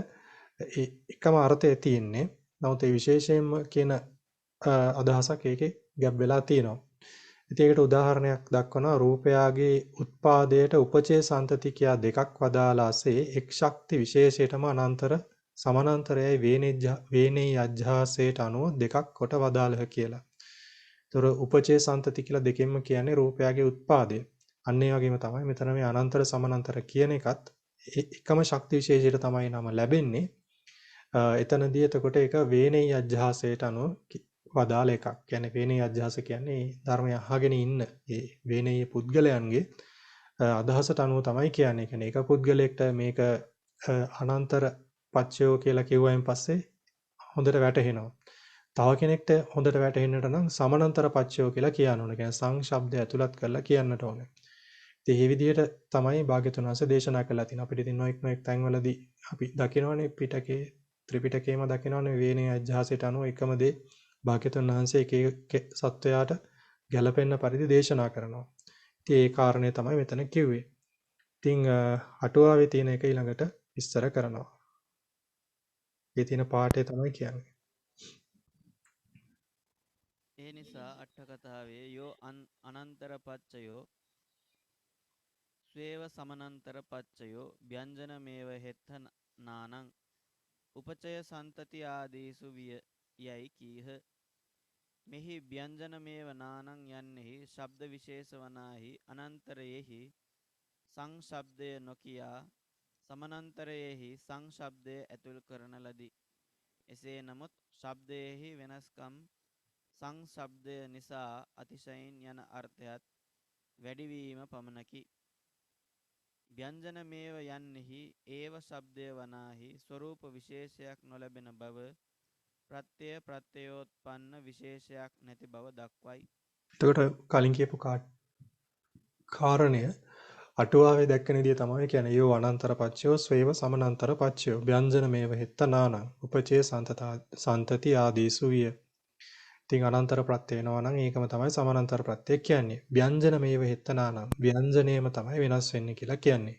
Speaker 1: එකම අර්ථය තියෙන්නේ. නමුත් ඒ විශේෂයෙන්ම කියන අදහසක් ඒකේ ගැබ් වෙලා තියෙනවා. ඉතින් ඒකට උදාහරණයක් දක්වනවා රූපයාගේ උත්පාදයට උපචේ සන්තතිකියා දෙකක් වදාලාසේ එක් ශක්ති විශේෂයටම අනන්තර සමානන්තරයයි වේනෙයි අජ්ජාසයට අනුව දෙකක් කොට වදාළහ කියලා. ඒතර උපචේ සන්තති කියලා දෙකෙන්ම කියන්නේ රූපයාගේ උත්පාදය. අන්න ඒ වගේම තමයි මෙතන මේ අනන්තර සමානන්තර කියන එකත් එකම ශක්ති විශේෂයට තමයි නම ලැබෙන්නේ. එතනදී එතකොට ඒක වේනෙයි අජ්ජාසයට අනුව වදාළ එකක්. කියන්නේ වේනෙයි අජ්ජාස කියන්නේ ධර්මය අහගෙන ඉන්න ඒ වේනෙයි පුද්ගලයන්ගේ අදහසට අනුව තමයි කියන්නේ. කියන්නේ එක පුද්ගලයෙක්ට මේක අනන්තර පච්චයෝ කියලා කිව්වයින් පස්සේ හොඳට වැටහෙනවා. තව කෙනෙක්ට හොඳට වැටහෙන්නට නම් සමානන්තර පච්චයෝ කියලා කියන්න ඕනේ. කියන්නේ සංශබ්දය ඇතුළත් කරලා කියන්නට ඕනේ. ඉතින් මේ විදිහට තමයි භාග්‍යතුන් වහන්සේ දේශනා කළා තියෙන. අපිට ඉතින් නොඑක් තැන්වලදී අපි දකිනවනේ පිටකේ ත්‍රිපිටකේම දකිනවනේ වේනේ අජ්ජාසයට අනුව එකම දේ භාග්‍යතුන් වහන්සේ එක සත්වයාට ගැළපෙන්න පරිදි දේශනා කරනවා. ඉතින් ඒ කාරණේ තමයි මෙතන කිව්වේ. ඉතින් අටුවාවේ තියෙන එක ඊළඟට විස්තර කරනවා. ඒ තියෙන පාඩේ තමයි කියන්නේ.
Speaker 2: ඒ නිසා අට කතාවේ යෝ අනන්තර පච්චයෝ ස්වේව සමනන්තර පච්චයෝ ව්‍යංජන මේව හෙත්ත නානං උපචය සන්තති ආදීසු විය යයි කීහ. මෙහි ව්‍යංජන මේව නානං යන්නෙහි ශබ්ද විශේෂ වනාහි අනන්තරයෙහි සංශබ්දය නොකියා සමනන්තරයෙහි සංශබ්දය ඇතුල් කරන ලදී. එසේ නමුත් ශබ්දයෙහි වෙනස්කම් සංශබ්දය නිසා අතිශයින් යන අර්ථයත් වැඩිවීම පමණකි. ව්‍යංජන මේව යන්නෙහි ඒව ශබ්දය වනාහි ස්වරූප විශේෂයක් නොලැබෙන බව ප්‍රත්‍යයෝත්පන්න විශේෂයක් නැති බව දක්වයි.
Speaker 1: එතකොට කලින් කියපු කාරණය අටුවාවේ දැක්කන විදිය තමයි කියන්නේ යෝ අනන්තර පච්චයෝ ස්වේව සමනන්තර පච්චයෝ ව්‍යංජන මේව හෙත්ත නානං උපචේ සන්තති ආදීසු විය. ඉතින් අනන්තර ප්‍රත්‍ය වෙනවා නම් ඒකම තමයි සමානන්තර ප්‍රත්‍ය කියන්නේ. ව්‍යංජන මේව හෙත්ත නානං ව්‍යංජනයම තමයි වෙනස් වෙන්නේ කියලා කියන්නේ.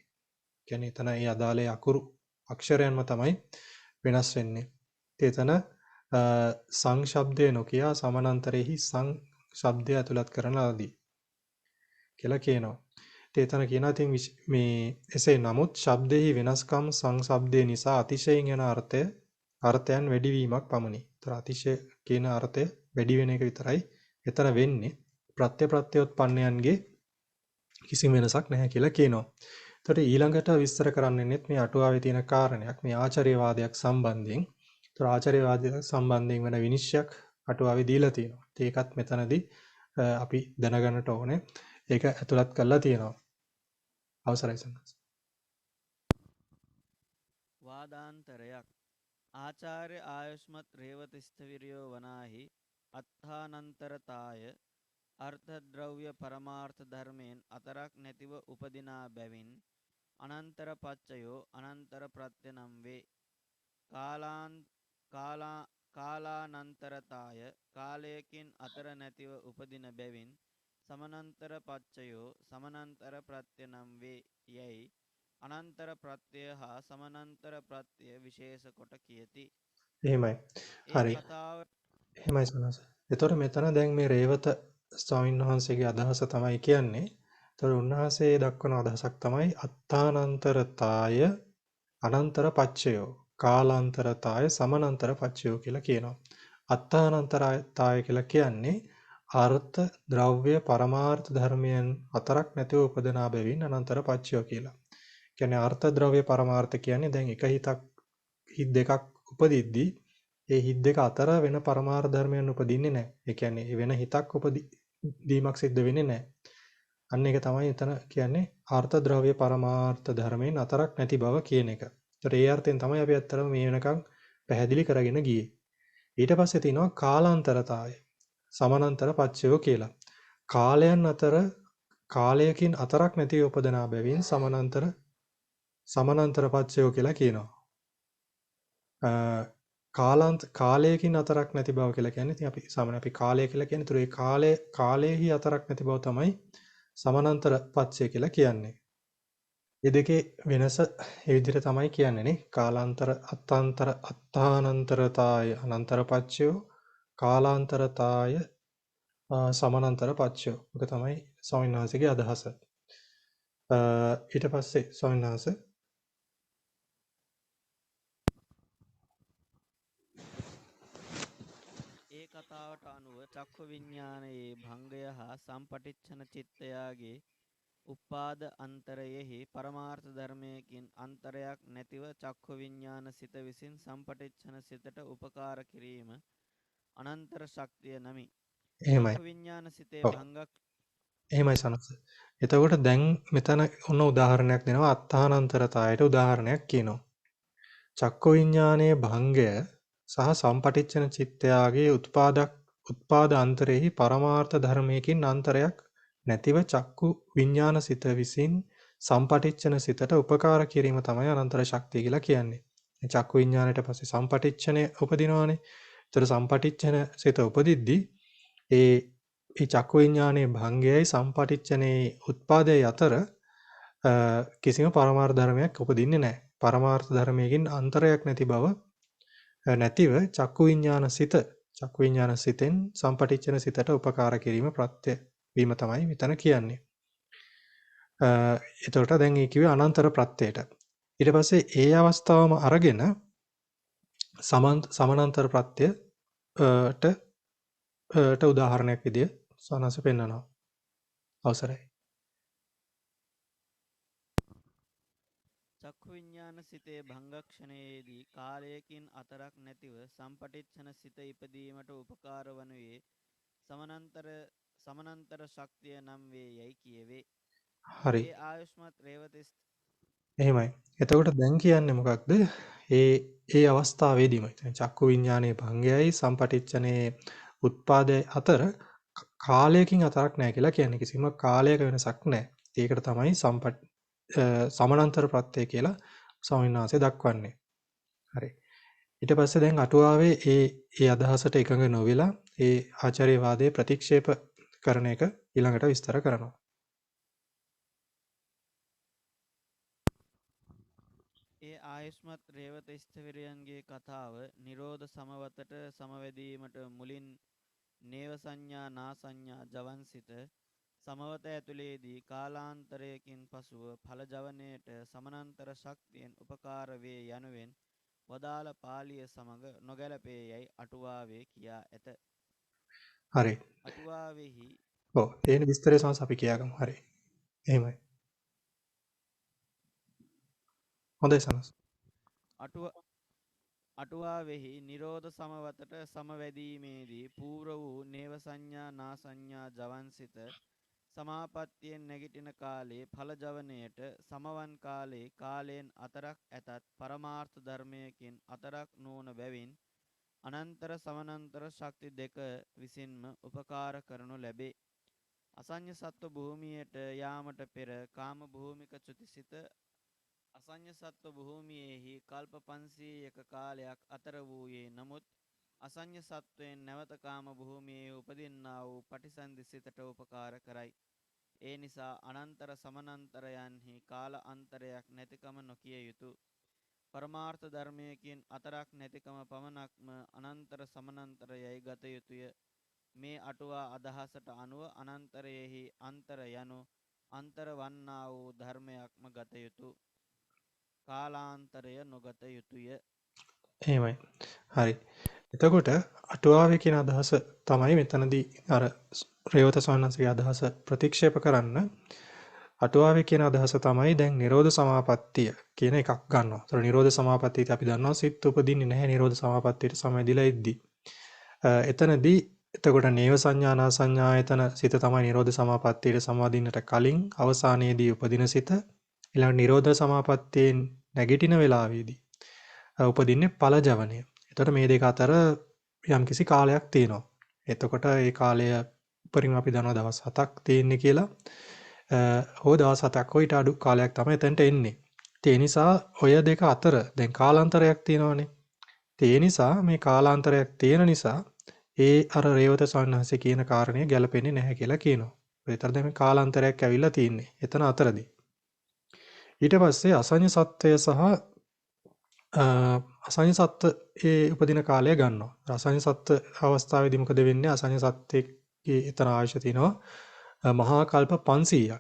Speaker 1: කියන්නේ එතන ඒ අදාළේ අකුරු අක්ෂරයන්ම තමයි වෙනස් වෙන්නේ. එතන සංශබ්දය නොකියා සමානන්තරෙහි සංශබ්දය ඇතුළත් කරන ආදී කියලා කියනවා. එතන කියනවා ඉතින් මේ එසේ නමුත් ශබ්දෙහි වෙනස්කම් සංශබ්දය නිසා අතිශයින් යන අර්ථයන් වැඩිවීමක් පමණි. ඒතර අතිශය කියන අර්ථය වැඩි වෙන එක විතරයි එතන වෙන්නේ. ප්‍රත්‍යෝත්පන්නයන්ගේ කිසිම වෙනසක් නැහැ කියලා කියනවා. ඒතර ඊළඟට විස්තර කරන්නෙත් මේ අටුවාවේ තියෙන කාරණයක් මේ ආචාර්යවාදයක් සම්බන්ධයෙන්. ඒතර ආචාර්යවාදයක් සම්බන්ධයෙන් වෙන විනිශ්චයක් අටුවාවේ දීලා තියෙනවා. ඒකත් මෙතනදී අපි දැනගන්නට ඕනේ. ඒක ඇතුළත් කරලා තියෙනවා. අවසරයි සන්නස්.
Speaker 2: වාදාන්තරයක් ආචාර්ය ආයුෂ්මත් රේවත ස්ථවිරයෝ වනාහි අත්ථානන්තරතාය අර්ථද්‍රව්‍ය පරමාර්ථ ධර්මයෙන් අතරක් නැතිව උපදිනා බැවින් අනන්තර පච්චයෝ අනන්තර ප්‍රත්‍ය නම් වේ. කාලානන්තරතාය කාලයකින් අතර නැතිව උපදින බැවින් සමනන්තර පච්චයෝ සමනන්තර ප්‍රත්‍ය නම් වේ යැයි අනන්තර ප්‍රත්‍ය හා සමනන්තර ප්‍රත්‍ය විශේෂ කොට කියති.
Speaker 1: එහෙමයි. හරි. එහෙමයි සනස. එතකොට මෙතන දැන් මේ රේවත ස්වාමීන් වහන්සේගේ අදහස තමයි කියන්නේ. එතකොට උන්වහන්සේ දක්වන අදහසක් තමයි අත්තානන්තරතාය අනන්තර පච්චයෝ කාලාන්තරතාය සමනන්තර පච්චයෝ කියලා කියනවා. අත්තානන්තරතාය කියලා කියන්නේ අර්ථ ද්‍රව්‍ය පරමාර්ථ ධර්මයන් හතරක් නැතිව උපදනා බැවින් අනන්තර පච්චයෝ කියලා. කියන්නේ අර්ථ ද්‍රව්‍ය පරමාර්ථ කියන්නේ දැන් එක හිත් දෙකක් උපදිද්දී ඒ හිත් දෙක අතර වෙන පරමාර්ථ ධර්මයන් උපදින්නේ නැහැ. ඒ කියන්නේ වෙන හිතක් උපදීමක් සිද්ධ වෙන්නේ නැහැ. අන්න ඒක තමයි එතන කියන්නේ අර්ථ ද්‍රව්‍ය පරමාර්ථ ධර්මයෙන් අතරක් නැති බව කියන එක. ඒතර ඒ අර්ථයෙන් තමයි අපි අත්‍තරම මේ වෙනකන් පැහැදිලි කරගෙන ගියේ. ඊට පස්සේ තියෙනවා කාලාන්තරතාවය. සමානන්තර පච්චයෝ කියලා. කාලයන් අතර කාලයකින් අතරක් නැතිව උපදනා බැවින් සමානන්තර පච්චයෝ කියලා කියනවා. කාලයකින් අතරක් නැති බව කියලා කියන්නේ ඉතින් අපි කාලය කියලා කියන්නේ ඒතර ඒ කාලයේහි අතරක් නැති බව තමයි සමානන්තර පච්චය කියලා කියන්නේ. මේ දෙකේ වෙනස ඒ විදිහට තමයි කියන්නේ නේ. අත්තානන්තරතාය අනන්තර පච්චයෝ කාලාන්තරතාය සමානන්තර පච්චය. ඔක තමයි ස්වාමීන් වහන්සේගේ අදහස. ඊට පස්සේ ස්වාමීන් වහන්සේ
Speaker 2: ඒ කතාවට අනුව චක්ඛු විඤ්ඤාණයේ භංගය හා සම්පටිච්ඡන චිත්තයාගේ උපාද අන්තරයෙහි පරමාර්ථ ධර්මයකින් අන්තරයක් නැතිව චක්ඛු විඤ්ඤාණ සිත විසින් සම්පටිච්ඡන සිතට උපකාර කිරීම අනන්තර ශක්තිය නමි.
Speaker 1: එහෙමයි.
Speaker 2: චක්ඛු විඤ්ඤාණ සිතේ
Speaker 1: ඔව්.
Speaker 2: භංගක්
Speaker 1: එහෙමයි සනස. එතකොට දැන් මෙතන ඔන්න උදාහරණයක් දෙනවා අත්තානන්තරතාවයට උදාහරණයක් කියනවා. චක්ක විඤ්ඤාණයේ භංගය සහ සම්පටිච්ඡන චිත්තයාගේ උත්පාද අන්තරෙහි පරමාර්ථ ධර්මයකින් අන්තරයක් නැතිව චක්කු විඤ්ඤාණ සිත විසින් සම්පටිච්ඡන සිතට උපකාර කිරීම තමයි අනන්තර ශක්තිය කියලා කියන්නේ. මේ චක්කු විඤ්ඤාණයට පස්සේ සම්පටිච්ඡනය උපදිනවානේ. ඒතර සම්පටිච්ඡන සිත උපදිද්දී ඒ චක්කු විඤ්ඤාණයේ භංගයයි සම්පටිච්ඡනේ උත්පාදයේ අතර කිසිම පරමාර්ථ ධර්මයක් උපදින්නේ නැහැ. පරමාර්ථ ධර්මයකින් අන්තරයක් නැති බව නැතිව චක්කු විඤ්ඤාණ සිතෙන් සම්පටිච්ඡන සිතට උපකාර කිරීම ප්‍රත්‍ය වීම තමයි මෙතන කියන්නේ. එතකොට දැන් ඒ කිව්වේ අනන්තර ප්‍රත්‍යයට. ඊට පස්සේ ඒ අවස්ථාවම අරගෙන සමානන්තර ප්‍රත්‍යයට උදාහරණයක් විදියට සනස පෙන්නනවා. අවසරයි.
Speaker 2: චක්ඛු විඤ්ඤාණ සිතේ භංගක්ෂණයේදී කාලයකින් අතරක් නැතිව සම්පටිච්ඡන සිත ඉපදීමට උපකාර වනුයේ සමානන්තර ශක්තිය නම් වේ යයි කියවේ.
Speaker 1: හරි.
Speaker 2: ඒ ආයුෂ්මත් රේවත
Speaker 1: එහෙමයි. එතකොට දැන් කියන්නේ මොකක්ද? ඒ අවස්ථාවේදීම චක්කු විඤ්ඤාණයේ භංගයයි සම්පටිච්ඡනේ උත්පාදයේ අතර කාලයකින් අතරක් නැහැ කියලා කියන්නේ. කිසිම කාලයක වෙනසක් නැහැ. ඒකට තමයි සමානන්තර ප්‍රත්‍යය කියලා ස්වාමීන් වහන්සේ දක්වන්නේ. හරි. ඊට පස්සේ දැන් අටුවාවේ ඒ අදහසට එකඟ නොවිලා ඒ ආචාර්යවාදයේ ප්‍රතික්ෂේප කරන එක ඊළඟට විස්තර කරනවා.
Speaker 2: ඒ ආයුෂ්මත් රේවත ස්ථවිරයන්ගේ කතාව නිරෝධ සමවතට සමවැදීමට මුලින් නේව සංඥා නා සංඥා ජවන්සිත සමවත ඇතුළේදී කාලාන්තරයකින් පසුව ඵල ජවනයේට සමානන්තර ශක්තියෙන් උපකාර වේ යනුවෙන් වදාළ පාළිය සමග නොගැලපේ යයි අටුවාවේ කියා ඇත.
Speaker 1: හරි.
Speaker 2: අටුවාවෙහි
Speaker 1: ඔව් ඒන විස්තරය සමස් අපි කියාගමු. හරි. එහෙමයි. හොඳයි සනස්.
Speaker 2: අටුවාවෙහි නිරෝධ සමවතට සමවැදීමේදී පූර්ව වූ නේව සංඥා නා සංඥා ජවන්සිත සමාපත්තියෙන් නැගිටින කාලේ ඵල ජවනයට සමවන් කාලයෙන් අතරක් ඇතත් පරමාර්ථ ධර්මයකින් අතරක් නොවන බැවින් අනන්තර සමානන්තර ශක්ති දෙක විසින්ම උපකාර කරනු ලැබේ. අසඤ්ඤ සත්ව භූමියට යාමට පෙර කාම භූමික චුතිසිත අසඤ්ඤ සත්ව භූමියේහි කල්ප 500ක කාලයක් අතර වූයේ නමුත් අසඤ්ඤ සත්වයෙන් නැවත කාම භූමියේ උපදින්නා වූ පටිසන්ධි සිතට උපකාර කරයි. ඒ නිසා අනන්තර සමානන්තරයන්හි කාල අන්තරයක් නැතිකම නොකිය යුතුය. පරමාර්ථ ධර්මයකින් අතරක් නැතිකම පමණක්ම අනන්තර සමානන්තර යයි ගත යුතුය. මේ අටුවා අදහසට අනුව අනන්තරයෙහි අන්තර යනු අන්තර වන්නා වූ ධර්මයක්ම ගත යුතුය. කාලාන්තරය නොගත යුතුය.
Speaker 1: එහෙමයි. හරි. එතකොට අටුවාවේ කියන අදහස තමයි මෙතනදී අර රේවත ස්වාමීන්වහන්සේගේ අදහස ප්‍රතික්ෂේප කරන්න අටුවාවේ කියන අදහස තමයි දැන් නිරෝධ සමාපත්තිය කියන එකක් ගන්නවා. ඒතර නිරෝධ සමාපත්තියට අපි දන්නවා සිත් උපදින්නේ නැහැ නිරෝධ සමාපත්තියට සමවැදිලා ඉද්දි. එතනදී එතකොට නේව සංඥානා සංඥායතන සිත තමයි නිරෝධ සමාපත්තියට සමවදින්නට කලින් අවසානයේදී උපදින සිත ඊළඟ නිරෝධ සමාපත්තියෙන් නැගිටින වෙලාවේදී උපදින්නේ ඵල ජවනය. එතකොට මේ දෙක අතර යම්කිසි කාලයක් තියෙනවා. එතකොට ඒ කාලය උපරිම අපි දන්නවා දවස් 7ක් තියෙන්නේ කියලා. හෝ දවස් 7ක් හෝ ඊට අඩු කාලයක් තමයි එතනට එන්නේ. ඒ නිසා ඔය දෙක අතර දැන් කාලාන්තරයක් තියෙනවානේ. ඒ නිසා මේ කාලාන්තරයක් තියෙන නිසා ඒ අර රේවත සවන්හන්සේ කියන කාරණේ ගැලපෙන්නේ නැහැ කියලා කියනවා. ඒතර දැන් මේ කාලාන්තරයක් ඇවිල්ලා තින්නේ. එතන අතරදී. ඊට පස්සේ අසඤ්ඤ සත්වය සහ අසඤ්ඤ සත්ත්ව ඒ උපදින කාලය ගන්නවා. අසඤ්ඤ සත්ත්ව අවස්ථාවේදී මොකද වෙන්නේ? අසඤ්ඤ සත්ත්වෙක් එතන ආයුෂ තියෙනවා මහා කල්ප 500ක්.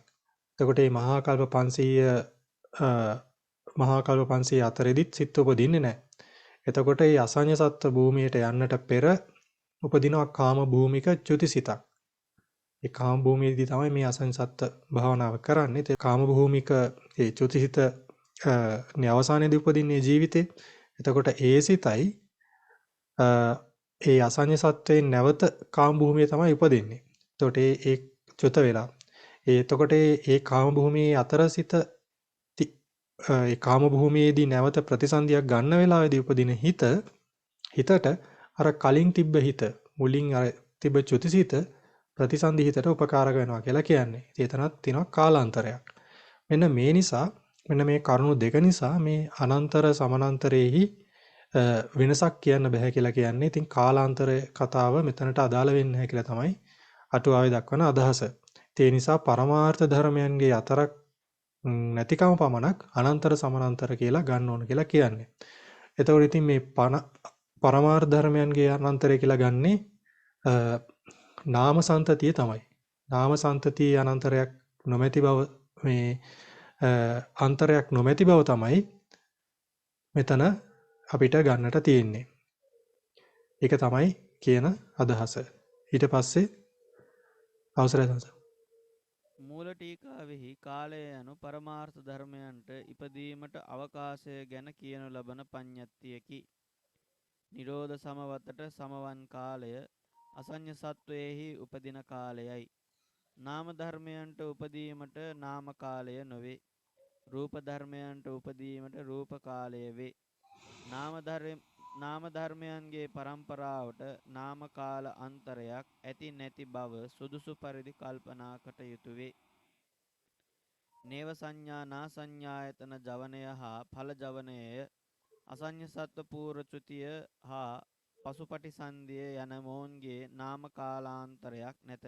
Speaker 1: එතකොට මේ මහා කල්ප 500 මහා කල්ප 500 අතරෙදිත් සිත් උපදින්නේ නැහැ. එතකොට මේ අසඤ්ඤ සත්ත්ව භූමියට යන්නට පෙර උපදිනවා කාම භූමික චුතිසිතක්. ඒ කාම භූමියේදී තමයි මේ අසඤ්ඤ සත්ත්ව භාවනාව කරන්නේ. ඒ කාම භූමික ඒ චුතිසිත අවසානයේදී උපදින්නේ ජීවිතේ. එතකොට ඒ සිතයි ඒ අසඤ්ඤ සත්වයෙන් නැවත කාම භූමියේ තමයි උපදින්නේ. එතකොට ඒ චුත වෙලා. එතකොට ඒ කාම භූමියේ අතර සිත ඒ කාම භූමියේදී නැවත ප්‍රතිසන්දියක් ගන්න වෙලාවේදී උපදින හිතට අර කලින් තිබ්බ හිත මුලින් අර තිබ්බ චුතිසිත ප්‍රතිසන්දි හිතට උපකාරක වෙනවා කියලා කියන්නේ. එතනත් තියෙනවා කාලාන්තරයක්. මෙන්න මේ නිසා මෙන්න මේ කරුණු දෙක නිසා මේ අනන්තර සමානන්තරයේහි වෙනසක් කියන්න බෑ කියලා කියන්නේ. ඉතින් කාලාන්තරය කතාව මෙතනට අදාළ වෙන්නේ නැහැ කියලා තමයි අටුවාවේ දක්වන අදහස. ඒ නිසා පරමාර්ථ ධර්මයන්ගේ අතරක් නැතිකම පමණක් අනන්තර සමානන්තර කියලා ගන්න ඕන කියලා කියන්නේ. එතකොට ඉතින් මේ පරමාර්ථ ධර්මයන්ගේ අනන්තරය කියලා ගන්නේ නාම සන්තතිය තමයි. නාම සන්තතිය අනන්තරයක් නොමැති බව මේ අන්තරයක් නොමැති බව තමයි මෙතන අපිට ගන්නට තියෙන්නේ. ඒක තමයි කියන අදහස. ඊට පස්සේ අවසරයි සංස.
Speaker 2: මූල ටීකාවෙහි කාලය යනු පරමාර්ථ ධර්මයන්ට ඉපදීමට අවකාශය ගැන කියනු ලබන පඤ්ඤත්තියකි. නිරෝධ සමවතට සමවන් කාලය අසඤ්ඤ සත්වයේහි උපදින කාලයයි. නාම ධර්මයන්ට උපදීමට නාම කාලය නොවේ. රූප ධර්මයන්ට උපදීමට රූප කාලය වේ. නාම ධර්මයන්ගේ පරම්පරාවට නාම කාල අන්තරයක් ඇති නැති බව සුදුසු පරිදි කල්පනා කට යුතුය වේ. නේව සංඥා නා සංඥායතන ජවනය හා ඵල ජවනයය අසඤ්ඤ සත්ව පූර්ව චුතිය හා පසුපටිසන්ධිය යන මොවුන්ගේ නාම කාලාන්තරයක් නැත.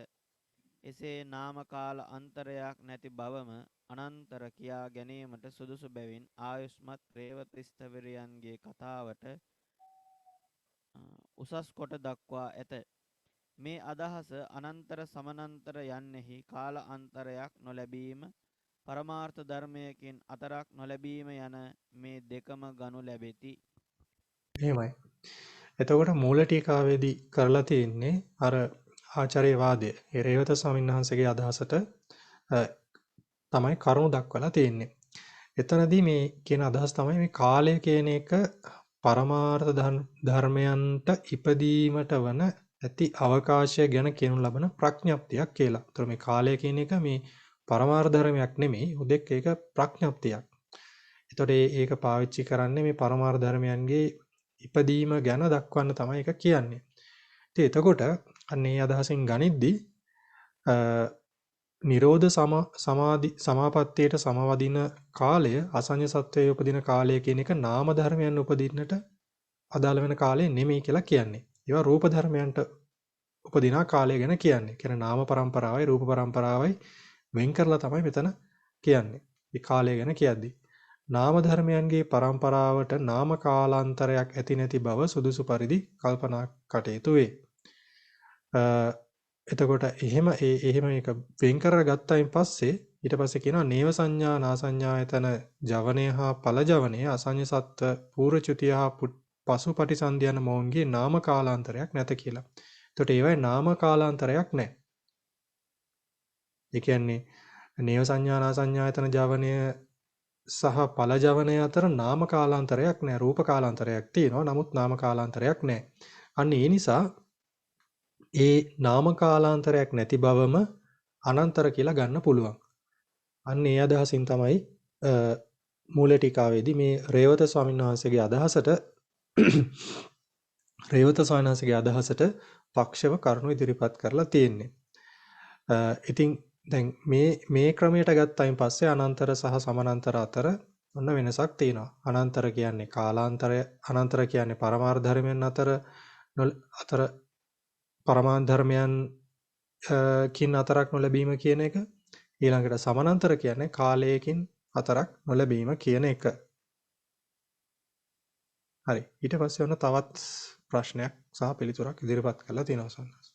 Speaker 2: එසේ නාම කාල අන්තරයක් නැති බවම අනන්තර කියා ගැනීමට සුදුසු බැවින් ආයුෂ්මත් රේවත ස්ථවිරයන්ගේ කතාවට උසස් කොට දක්වා ඇත. මේ අදහස අනන්තර සමනන්තර යන්නෙහි කාල අන්තරයක් නොලැබීම පරමාර්ථ ධර්මයකින් අතරක් නොලැබීම යන මේ දෙකම ගනු ලැබෙති.
Speaker 1: එහෙමයි. එතකොට මූල ටීකාවේදී කරලා තියෙන්නේ අර ආචාර්ය වාදය. ඒ රේවත ස්වාමීන් වහන්සේගේ අදහසට තමයි කරුණු දක්වලා තියෙන්නේ. එතනදී මේ කියන අදහස් තමයි මේ කාලය කියන එක පරමාර්ථ ධර්මයන්ට ඉපදීමට වන ඇති අවකාශය ගැන කියනු ලබන ප්‍රඥප්තියක් කියලා. ඒතර මේ කාලය කියන එක මේ පරමාර්ථ ධර්මයක් නෙමෙයි, උදෙක් ඒක ප්‍රඥප්තියක්. ඒතකොට ඒක පාවිච්චි කරන්නේ මේ පරමාර්ථ ධර්මයන්ගේ ඉපදීම ගැන දක්වන්න තමයි ඒක කියන්නේ. ඉතින් එතකොට අන්න ඒ අදහසින් ගනිද්දී නිරෝධ සමාපත්තියට සමවදින කාලය අසඤ්ඤ සත්වයේ උපදින කාලය කියන එක නාම ධර්මයන් උපදින්නට අදාළ වෙන කාලය නෙමෙයි කියලා කියන්නේ. ඒවා රූප ධර්මයන්ට උපදින කාලය ගැන කියන්නේ. කියන නාම પરම්පරාවයි රූප પરම්පරාවයි වෙන් කරලා තමයි මෙතන කියන්නේ. මේ කාලය ගැන කියද්දී නාම ධර්මයන්ගේ પરම්පරාවට නාම කාලාන්තරයක් ඇති නැති බව සුදුසු පරිදි කල්පනා කටයුතු වේ. එතකොට එහෙම මේක වෙන් කරගත්තයින් පස්සේ ඊට පස්සේ කියනවා නේව සංඥා නා සංඥායතන ජවනය හා ඵල ජවනය අසඤ්ඤ සත්ත්ව පූර්ව චුතිය හා පසු පටිසන්ධි යන මොවුන්ගේ නාම කාලාන්තරයක් නැත කියලා. එතකොට ඒවයි නාම කාලාන්තරයක් නැහැ. ඒ කියන්නේ නේව සංඥා නා සංඥායතන ජවනය සහ ඵල ජවනය අතර නාම කාලාන්තරයක් නැහැ. රූප කාලාන්තරයක් තියෙනවා. නමුත් නාම කාලාන්තරයක් නැහැ. අන්න ඒ නිසා ඒ නාම කාලාන්තරයක් නැති බවම අනන්තර කියලා ගන්න පුළුවන්. අන්න ඒ අදහසින් තමයි මූල ටීකාවේදී මේ රේවත ස්වාමීන් වහන්සේගේ අදහසට පක්ෂව කරුණු ඉදිරිපත් කරලා තියෙන්නේ. ඉතින් දැන් මේ ක්‍රමයට ගත්තයින් පස්සේ අනන්තර සහ සමානන්තර අතර ඔන්න වෙනසක් තියෙනවා. අනන්තර කියන්නේ කාලාන්තරය, අනන්තර කියන්නේ පරමාර්ථ ධර්මයන් අතර පරමාර්ථ ධර්මයන් කින් අතරක් නොලැබීම කියන එක. ඊළඟට සමානන්තර කියන්නේ කාලයකින් අතරක් නොලැබීම කියන එක. හරි. ඊට පස්සේ ඔන්න තවත් ප්‍රශ්නයක් සහ පිළිතුරක් ඉදිරිපත් කරලා තියෙනවා සන්නස්.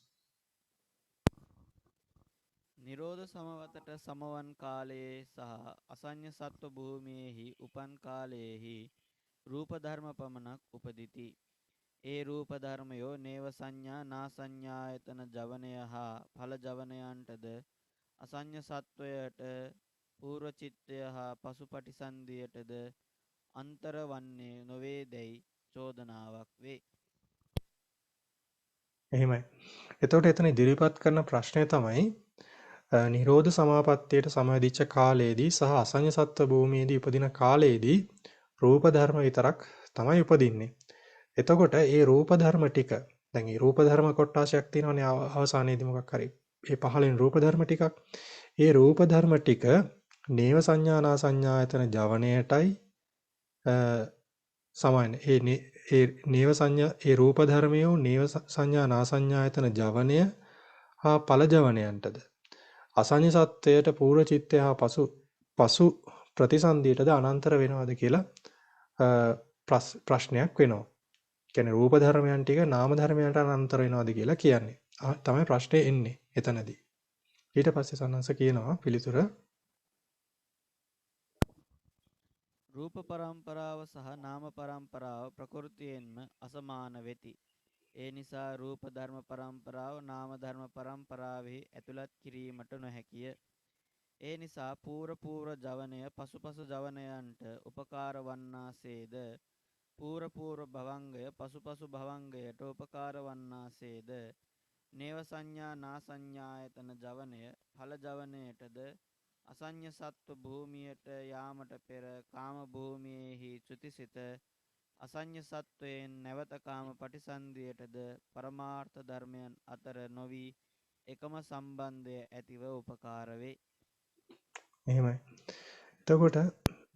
Speaker 2: නිරෝධ සමවතට සමවන් කාලයේ සහ අසඤ්ඤ සත්ව භූමියේහි උපන් කාලයේහි රූප ධර්ම පමණක් උපදිති. ඒ රූප ධර්මයෝ නේව සංඥා නා සංඥායතන ජවනය හා ඵල ජවනයන්ටද අසඤ්ඤ සත්වයට පූර්ව චිත්තය හා පසුපටිසන්ධියටද අන්තර වන්නේ නොවේදැයි චෝදනාවක් වේ.
Speaker 1: එහෙමයි. එතකොට එතන ඉදිරිපත් කරන ප්‍රශ්නය තමයි නිරෝධ සමාපත්තියට සමවැදිච්ච කාලයේදී සහ අසඤ්ඤ සත්ත්ව භූමියේදී උපදින කාලයේදී රූප ධර්ම විතරක් තමයි උපදින්නේ. එතකොට ඒ රූප ධර්ම ටික දැන් මේ රූප ධර්ම කොටාශයක් තියෙනවනේ අවසානයේදී මොකක් හරි මේ පහළෙන් රූප ධර්ම ටිකක්. ඒ රූප ධර්ම ටික නේව සංඥානා සංඥායතන ජවණයටයි සමාන. ඒ නේව සංඥා ඒ රූප ධර්මයෝ නේව සංඥා නාසඤ්ඤායතන ජවනය හා ඵල ජවනයන්ටද අසඤ්ඤ සත්වයට පූර්ව චිත්තය හා පසු ප්‍රතිසන්දියටද අනන්තර වෙනවද කියලා ප්‍රශ්නයක් වෙනවා. කියන්නේ රූප ධර්මයන් ටික නාම ධර්මයන්ට අනන්තර වෙනවද කියලා කියන්නේ. තමයි ප්‍රශ්නේ එන්නේ එතනදී. ඊට පස්සේ සන්නංශ කියනවා පිළිතුර
Speaker 2: රූප පරම්පරාව සහ නාම පරම්පරාව ප්‍රකෘතියෙන්ම අසමාන වෙති. ඒ නිසා රූප ධර්ම පරම්පරාව නාම ධර්ම පරම්පරාවෙහි ඇතුළත් කිරීමට නොහැකිය. ඒ නිසා පූර්ව ජවනය පසුපසු ජවනයන්ට උපකාර වන්නාසේද පූර්ව භවංගය පසුපසු භවංගයට උපකාර වන්නාසේද නේව සංඥා නා සංඥායතන ජවනය ඵල ජවනයටද අසඤ්ඤ සත්ව භූමියට යාමට පෙර කාම භූමියේහි චුතිසිත අසඤ්ඤ සත්වයෙන් නැවත කාම පටිසන්ධියටද පරමාර්ථ ධර්මයන් අතර නොවි එකම සම්බන්ධය ඇතිව උපකාර වේ.
Speaker 1: එහෙමයි. එතකොට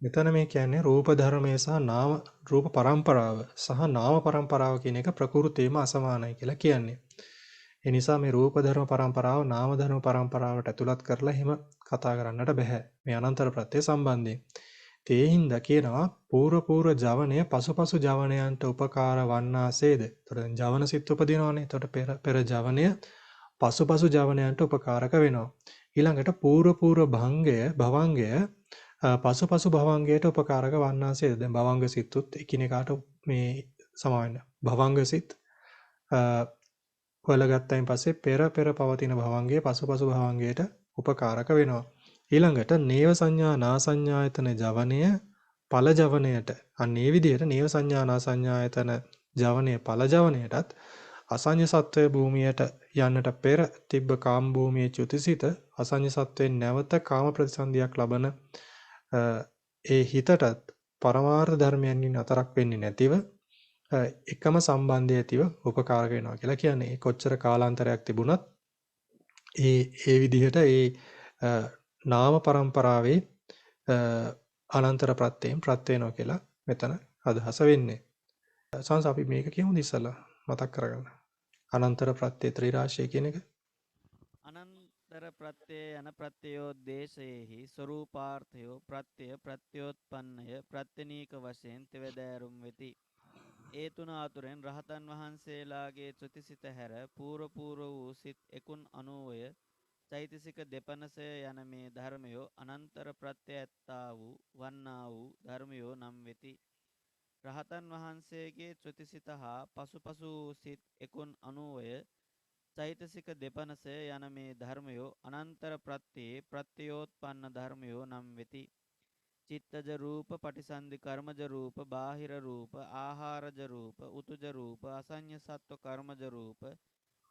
Speaker 1: මෙතන මේ කියන්නේ රූප ධර්මයේ සහ නාම රූප පරම්පරාව සහ නාම පරම්පරාව කියන එක ප්‍රകൃතියම අසමානයි කියලා කියන්නේ. ඒ නිසා මේ රූප ධර්ම පරම්පරාව නාම ධර්ම පරම්පරාවට ඇතුළත් කරලා එහෙම කතා කරන්නට බෑ. මේ අනන්තර ප්‍රත්‍ය සම්බන්ධයෙන්. ඒ හින්දා කියනවා පූර්ව ජවනය පසුපසු ජවනයන්ට උපකාර වන්නාසේද. එතකොට දැන් ජවන සිත් උපදිනවනේ. එතකොට පෙර ජවනය පසුපසු ජවනයන්ට උපකාරක වෙනවා. ඊළඟට පූර්ව භවංගය පසුපසු භවංගයට උපකාරක වන්නාසේද. දැන් භවංග සිත්තුත් එකිනෙකාට මේ සමාවෙන්න. භවංග සිත් හොයලගත්තයින් පස්සේ පෙර පවතින භවංගයේ පසුපසු භවංගයට උපකාරක වෙනවා. ඊළඟට නේව සංඥා නා සංඥායතන ජවනය ඵල ජවනයට අන්න ඒ විදිහට නේව සංඥා නා සංඥායතන ජවනය ඵල ජවනයටත් අසඤ්ඤ සත්වයේ භූමියට යන්නට පෙර තිබ්බ කාම භූමියේ චුතිසිත අසඤ්ඤ සත්වයෙන් නැවත කාම ප්‍රතිසන්දියක් ලබන ඒ හිතටත් පරමාර්ථ ධර්මයන්ගෙන් අතරක් වෙන්නේ නැතිව එකම සම්බන්ධය ඇතිව උපකාරක වෙනවා කියලා කියන්නේ. කොච්චර කාලාන්තරයක් තිබුණත් ඒ විදිහට ඒ නාම පරම්පරාවේ අනන්තර ප්‍රත්‍යයෙන් ප්‍රත්‍ය වෙනවා කියලා මෙතන අදහස වෙන්නේ. සංස අපි මේක කියමුද ඉස්සලා මතක් කරගන්න. අනන්තර ප්‍රත්‍ය ත්‍රිරාශිය කියන එක.
Speaker 2: අනන්තර ප්‍රත්‍යය යන ප්‍රත්‍යයෝද්දේශයෙහි ස්වરૂපාර්ථයෝ ප්‍රත්‍යෝත්පන්නය ප්‍රත්‍යනීක වශයෙන් තෙවදෑරුම් වෙති. ඒ තුන අතුරෙන් රහතන් වහන්සේලාගේ චුතිසිත හැර පූර්ව වූ සිත් එකුන් 90ය චෛතසික දෙපනසය යන මේ ධර්මයෝ අනන්තර ප්‍රත්‍ය ඇත්තා වූ වන්නා වූ ධර්මයෝ නම් වෙති. රහතන් වහන්සේගේ චුතිසිත හා පසුපසු වූ සිත් එකුන් 90ය චෛතසික දෙපනසය යන මේ ධර්මයෝ අනන්තර ප්‍රත්‍යයේ ප්‍රත්‍යයෝත්පන්න ධර්මයෝ නම් වෙති. චිත්තජ රූප පටිසන්ධි කර්මජ රූප බාහිර රූප ආහාරජ රූප උතුජ රූප අසඤ්ඤ සත්ව කර්මජ රූප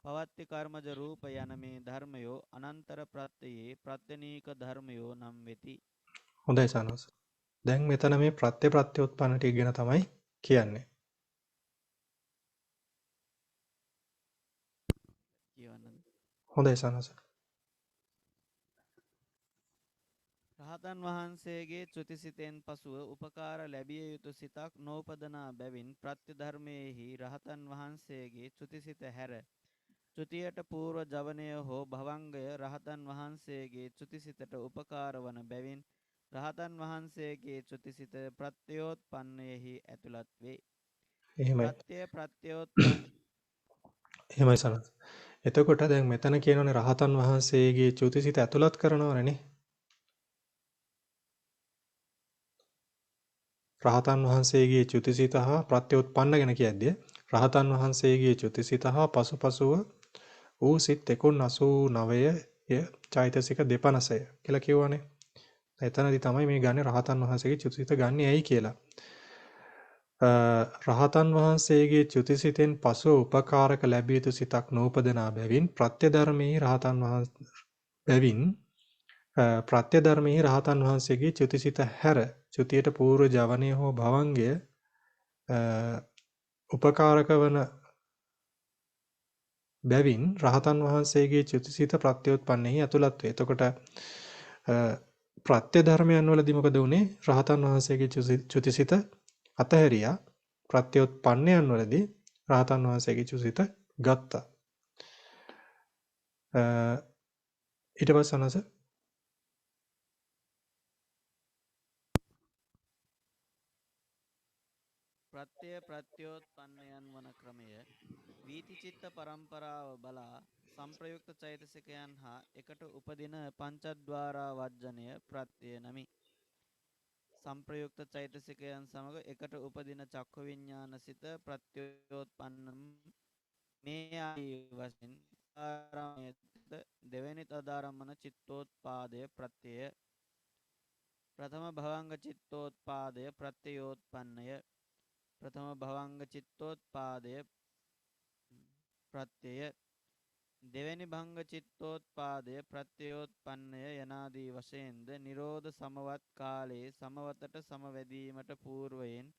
Speaker 2: පවත්ති කර්මජ රූප යන මේ ධර්මයෝ අනන්තර ප්‍රත්‍යයේ ප්‍රත්‍යනීක ධර්මයෝ නම් වෙති.
Speaker 1: හොඳයි සනස්. දැන් මෙතන මේ ප්‍රත්‍යෝත්පන්න ටික ගැන තමයි කියන්නේ.
Speaker 2: කියවන්නද?
Speaker 1: හොඳයි සනස්.
Speaker 2: රහතන් වහන්සේගේ චුතිසිතෙන් පසුව උපකාර ලැබිය යුතු සිතක් නෝපදනා බැවින් ප්‍රත්‍ය ධර්මයේහි රහතන් වහන්සේගේ චුතිසිත හැර චුතියට පූර්ව ජවනය හෝ භවංගය රහතන් වහන්සේගේ චුතිසිතට උපකාර වන බැවින් රහතන් වහන්සේගේ චුතිසිත ප්‍රත්‍යෝත්පන්නයෙහි ඇතුළත් වේ.
Speaker 1: එහෙමයි.
Speaker 2: ප්‍රත්‍යෝත්පන්න
Speaker 1: එහෙමයි සනස්. එතකොට දැන් මෙතන කියනෝනේ රහතන් වහන්සේගේ චුතිසිත ඇතුළත් කරනවනේ. රහතන් වහන්සේගේ චුතිසිත හා ප්‍රත්‍යඋත්පන්න ගැන කියද්දී රහතන් වහන්සේගේ චුතිසිත හා පසුපසුව ඌ සිත් 189ය චෛතසික 250ය කියලා කියවනේ. එතනදී තමයි මේ ගන්නේ රහතන් වහන්සේගේ චුතිසිත ගන්නේ ඇයි කියලා. රහතන් වහන්සේගේ චුතිසිතෙන් පසුව උපකාරක ලැබිය යුතු සිතක් නූපදනා බැවින් ප්‍රත්‍යධර්මී රහතන් වහන්සේ බැවින් ප්‍රත්‍යධර්මී රහතන් වහන්සේගේ චුතිසිත හැර චුතියට పూర్ව ජවනය හෝ භවංගය උපකාරක වන බැවින් රහතන් වහන්සේගේ චුතිසිත ප්‍රත්‍යෝත්පන්නෙහි ඇතුළත් වේ. එතකොට ප්‍රත්‍ය ධර්මයන් වලදී මොකද වුනේ? රහතන් වහන්සේගේ චුතිසිත අතහැරියා. ප්‍රත්‍යෝත්පන්නයන් වලදී රහතන් වහන්සේගේ චුතිසිත ගත්තා. ඊට පස්සේ අනස
Speaker 2: ප්‍රත්‍යෝත්පන්නයන් වන ක්‍රමය වීතිචිත්ත පරම්පරාව බලා සංප්‍රයුක්ත චෛතසිකයන් හා එකට උපදින පංචද්වාරා වජ්ජනය ප්‍රත්‍ය නමි. සංප්‍රයුක්ත චෛතසිකයන් සමග එකට උපදින චක්ඛ විඤ්ඤාණ සිත ප්‍රත්‍යෝත්පන්න මේ ආදී වශයෙන් දෙවෙනි තදාරම්මන චිත්තෝත්පාදය ප්‍රත්‍යය ප්‍රථම භවංග චිත්තෝත්පාදය ප්‍රත්‍යයෝත්පන්නය ප්‍රථම භවංග චිත්තෝත්පාදය ප්‍රත්‍යය දෙවැනි භංග චිත්තෝත්පාදය ප්‍රත්‍යයෝත්පන්නය යනාදී වශයෙන්ද නිරෝධ සමවත් කාලයේ සමවතට සමවැදීමට పూర్වයෙන්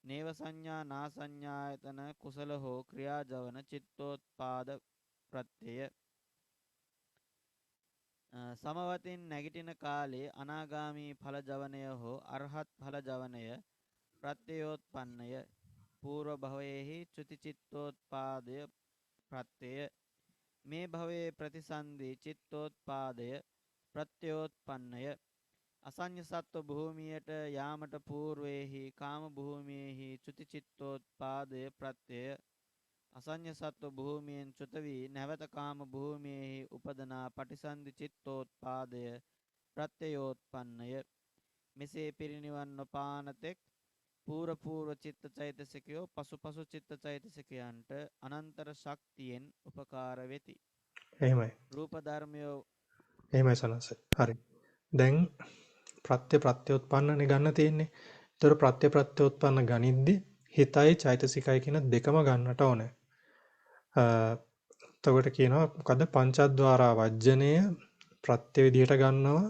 Speaker 2: නේව සංඥා නා සංඥායතන කුසල හෝ ක්‍රියාජවන චිත්තෝත්පාද ප්‍රත්‍යය සමවතින් නැගිටින කාලයේ අනාගාමී ඵල ජවනය හෝ අරහත් ඵල ජවනය ප්‍රත්‍යයෝත්පන්නය పూర్ව භවයේහි චුති චිත්තෝත්පාදය ප්‍රත්‍යය මේ භවයේ ප්‍රතිසන්දි චිත්තෝත්පාදය ප්‍රත්‍යෝත්පන්නය අසඤ්ඤ සත්ව භූමියට යාමට పూర్වයේහි කාම භූමියේහි චුති චිත්තෝත්පාදය ප්‍රත්‍යය අසඤ්ඤ සත්ව භූමියෙන් චුත වී නැවත කාම භූමියේහි උපදනා පටිසන්ධි චිත්තෝත්පාදය ප්‍රත්‍යයෝත්පන්නය මෙසේ පිරිනිවන් නොපානතෙක් పూర్ව චිත්ත චෛතසිකයෝ පසු චිත්ත චෛතසිකයන්ට අනන්තර ශක්තියෙන් උපකාර වෙති.
Speaker 1: එහෙමයි.
Speaker 2: රූප ධර්මයෝ
Speaker 1: එහෙමයි සනස. හරි. දැන් ප්‍රත්‍යෝත්පන්නනේ ගන්න තියෙන්නේ. ඒතර ප්‍රත්‍යෝත්පන්න ගනිද්දි හිතයි චෛතසිකයි කියන දෙකම ගන්නට ඕනේ. එතකොට කියනවා මොකද්ද පංචද්වාරා වජ්ජනය ප්‍රත්‍ය විදිහට ගන්නවා.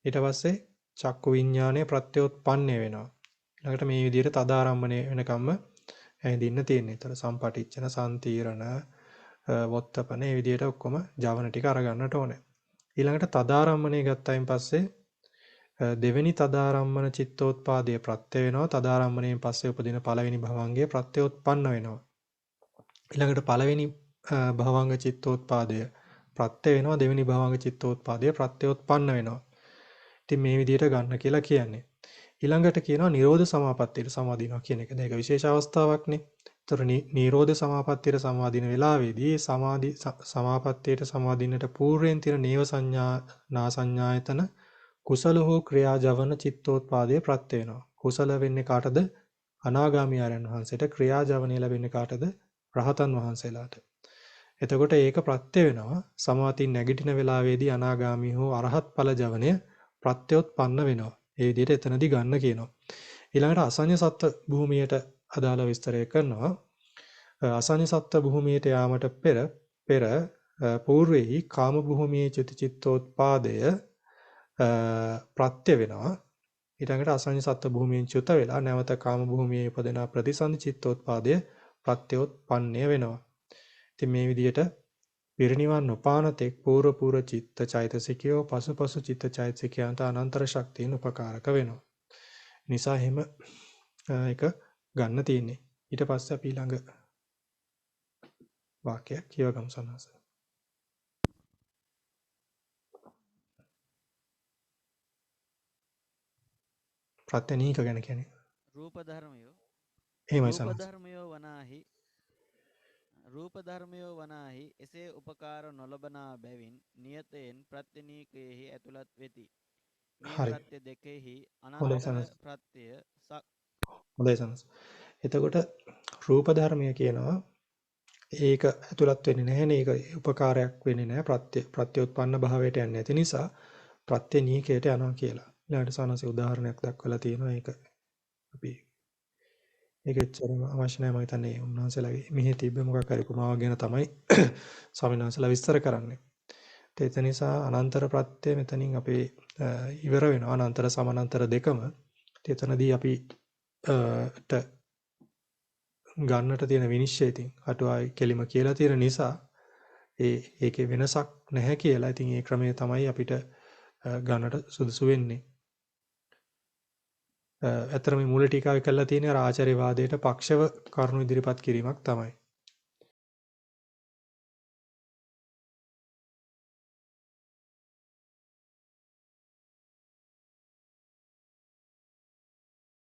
Speaker 1: ඊට පස්සේ චක්කු විඤ්ඤාණය ප්‍රත්‍යෝත්පන්නය වෙනවා. ඊළඟට මේ විදිහට තදාරම්මණය වෙනකම්ම ඇඳින්න තියෙන්නේ. ඒතර සම්පටිච්ඡන සම්තීරණ වොත්තපන මේ විදිහට ඔක්කොම ජවන ටික අරගන්නට ඕනේ. ඊළඟට තදාරම්මණය ගත්තයින් පස්සේ දෙවෙනි තදාරම්මන චිත්තෝත්පාදයේ ප්‍රත්‍ය වෙනවා. තදාරම්මණයෙන් පස්සේ උපදින පළවෙනි භවංගයේ ප්‍රත්‍යෝත්පන්න වෙනවා. ඊළඟට පළවෙනි භවංග චිත්තෝත්පාදය ප්‍රත්‍ය වෙනවා. දෙවෙනි භවංග චිත්තෝත්පාදය ප්‍රත්‍යෝත්පන්න වෙනවා. ඉතින් මේ විදිහට ගන්න කියලා කියන්නේ. ඊළඟට කියනවා නිරෝධ සමාපත්තියට සමාදිනවා කියන එක. ඒක විශේෂ අවස්ථාවක්නේ. ඒතර නිරෝධ සමාපත්තියට සමාදින වෙලාවේදී සමාපත්තියට සමාදින්නට పూర్වයෙන් තියෙන නේව සංඥා නා සංඥායතන කුසල හෝ ක්‍රියා ජවන චිත්තෝත්පාදයේ ප්‍රත්‍ය වෙනවා. කුසල වෙන්නේ කාටද? අනාගාමී ආරයන් වහන්සේට. ක්‍රියා ජවනය ලැබෙන්නේ කාටද? රහතන් වහන්සේලාට. එතකොට ඒක ප්‍රත්‍ය වෙනවා. සමාධින් නැගිටින වෙලාවේදී අනාගාමී හෝ අරහත් ඵල ජවනය ප්‍රත්‍යෝත්පන්න වෙනවා. ඒ විදිහට එතනදී ගන්න කියනවා. ඊළඟට අසඤ්ඤ සත්ත්ව භූමියට අදාළ විස්තරය කරනවා. අසඤ්ඤ සත්ත්ව භූමියට යාමට පෙර పూర్වෙහි කාම භූමියේ චිත්තෝත්පාදය ප්‍රත්‍ය වෙනවා. ඊළඟට අසඤ්ඤ සත්ත්ව භූමියෙන් චුත වෙලා නැවත කාම භූමියේ උපදින ප්‍රතිසන්දි චිත්තෝත්පාදය ප්‍රත්‍යෝත්පන්නය වෙනවා. ඉතින් මේ විදිහට පිරිනිවන් නොපානතෙක් పూర్ව චිත්ත චෛතසිකයෝ පසු චිත්ත චෛතසිකයන්ට අනන්තර ශක්තියින් උපකාරක වෙනවා. නිසා එහෙම එක ගන්න තියෙන්නේ. ඊට පස්සේ අපි ළඟ වාක්‍යයක් කියවගමු සනස. ප්‍රත්‍යනීක ගැන කියන්නේ.
Speaker 2: රූප ධර්මයෝ
Speaker 1: එහෙමයි
Speaker 2: රූප
Speaker 1: සනස.
Speaker 2: ධර්මයෝ වනාහි රූප ධර්මයෝ වනාහි එසේ උපකාර නොලබනා බැවින් නියතයෙන් ප්‍රත්‍යනීකයෙහි ඇතුළත් වෙති. මේ
Speaker 1: හරි.
Speaker 2: ප්‍රත්‍ය දෙකෙහි
Speaker 1: හොඳයි
Speaker 2: අනන්තර
Speaker 1: සනස්.
Speaker 2: ප්‍රත්‍ය
Speaker 1: හොඳයි සනස්. එතකොට රූප ධර්මය කියනවා ඒක ඇතුළත් වෙන්නේ නැහැ නේ. ඒක උපකාරයක් වෙන්නේ නැහැ. ප්‍රත්‍යඋත්පන්න භාවයට යන්නේ නැති නිසා ප්‍රත්‍යනීකයට යනවා කියලා. ඊළඟට සනස් උදාහරණයක් දක්වලා තියෙනවා. ඒක අපි ඒක එච්චරම අවශ්‍ය නැහැ මම හිතන්නේ උන්වහන්සේලාගේ මෙහි තිබ්බ මොකක් හරි උපමාවක් ගැන තමයි ස්වාමීන් වහන්සේලා විස්තර කරන්නේ. ඒක නිසා අනන්තර ප්‍රත්‍ය මෙතනින් අපේ ඉවර වෙනවා අනන්තර සමානන්තර දෙකම. එතනදී අපි ට ගන්නට තියෙන විනිශ්චය ඉතින් අටුවායි කෙලිම කියලා තියෙන නිසා ඒකේ වෙනසක් නැහැ කියලා. ඉතින් ඒ ක්‍රමය තමයි අපිට ගන්නට සුදුසු වෙන්නේ. ඇත්තට මේ මූල ටීකාවේ කරලා තියෙන ආචාර්යවාදයට පක්ෂව කරුණු ඉදිරිපත් කිරීමක් තමයි.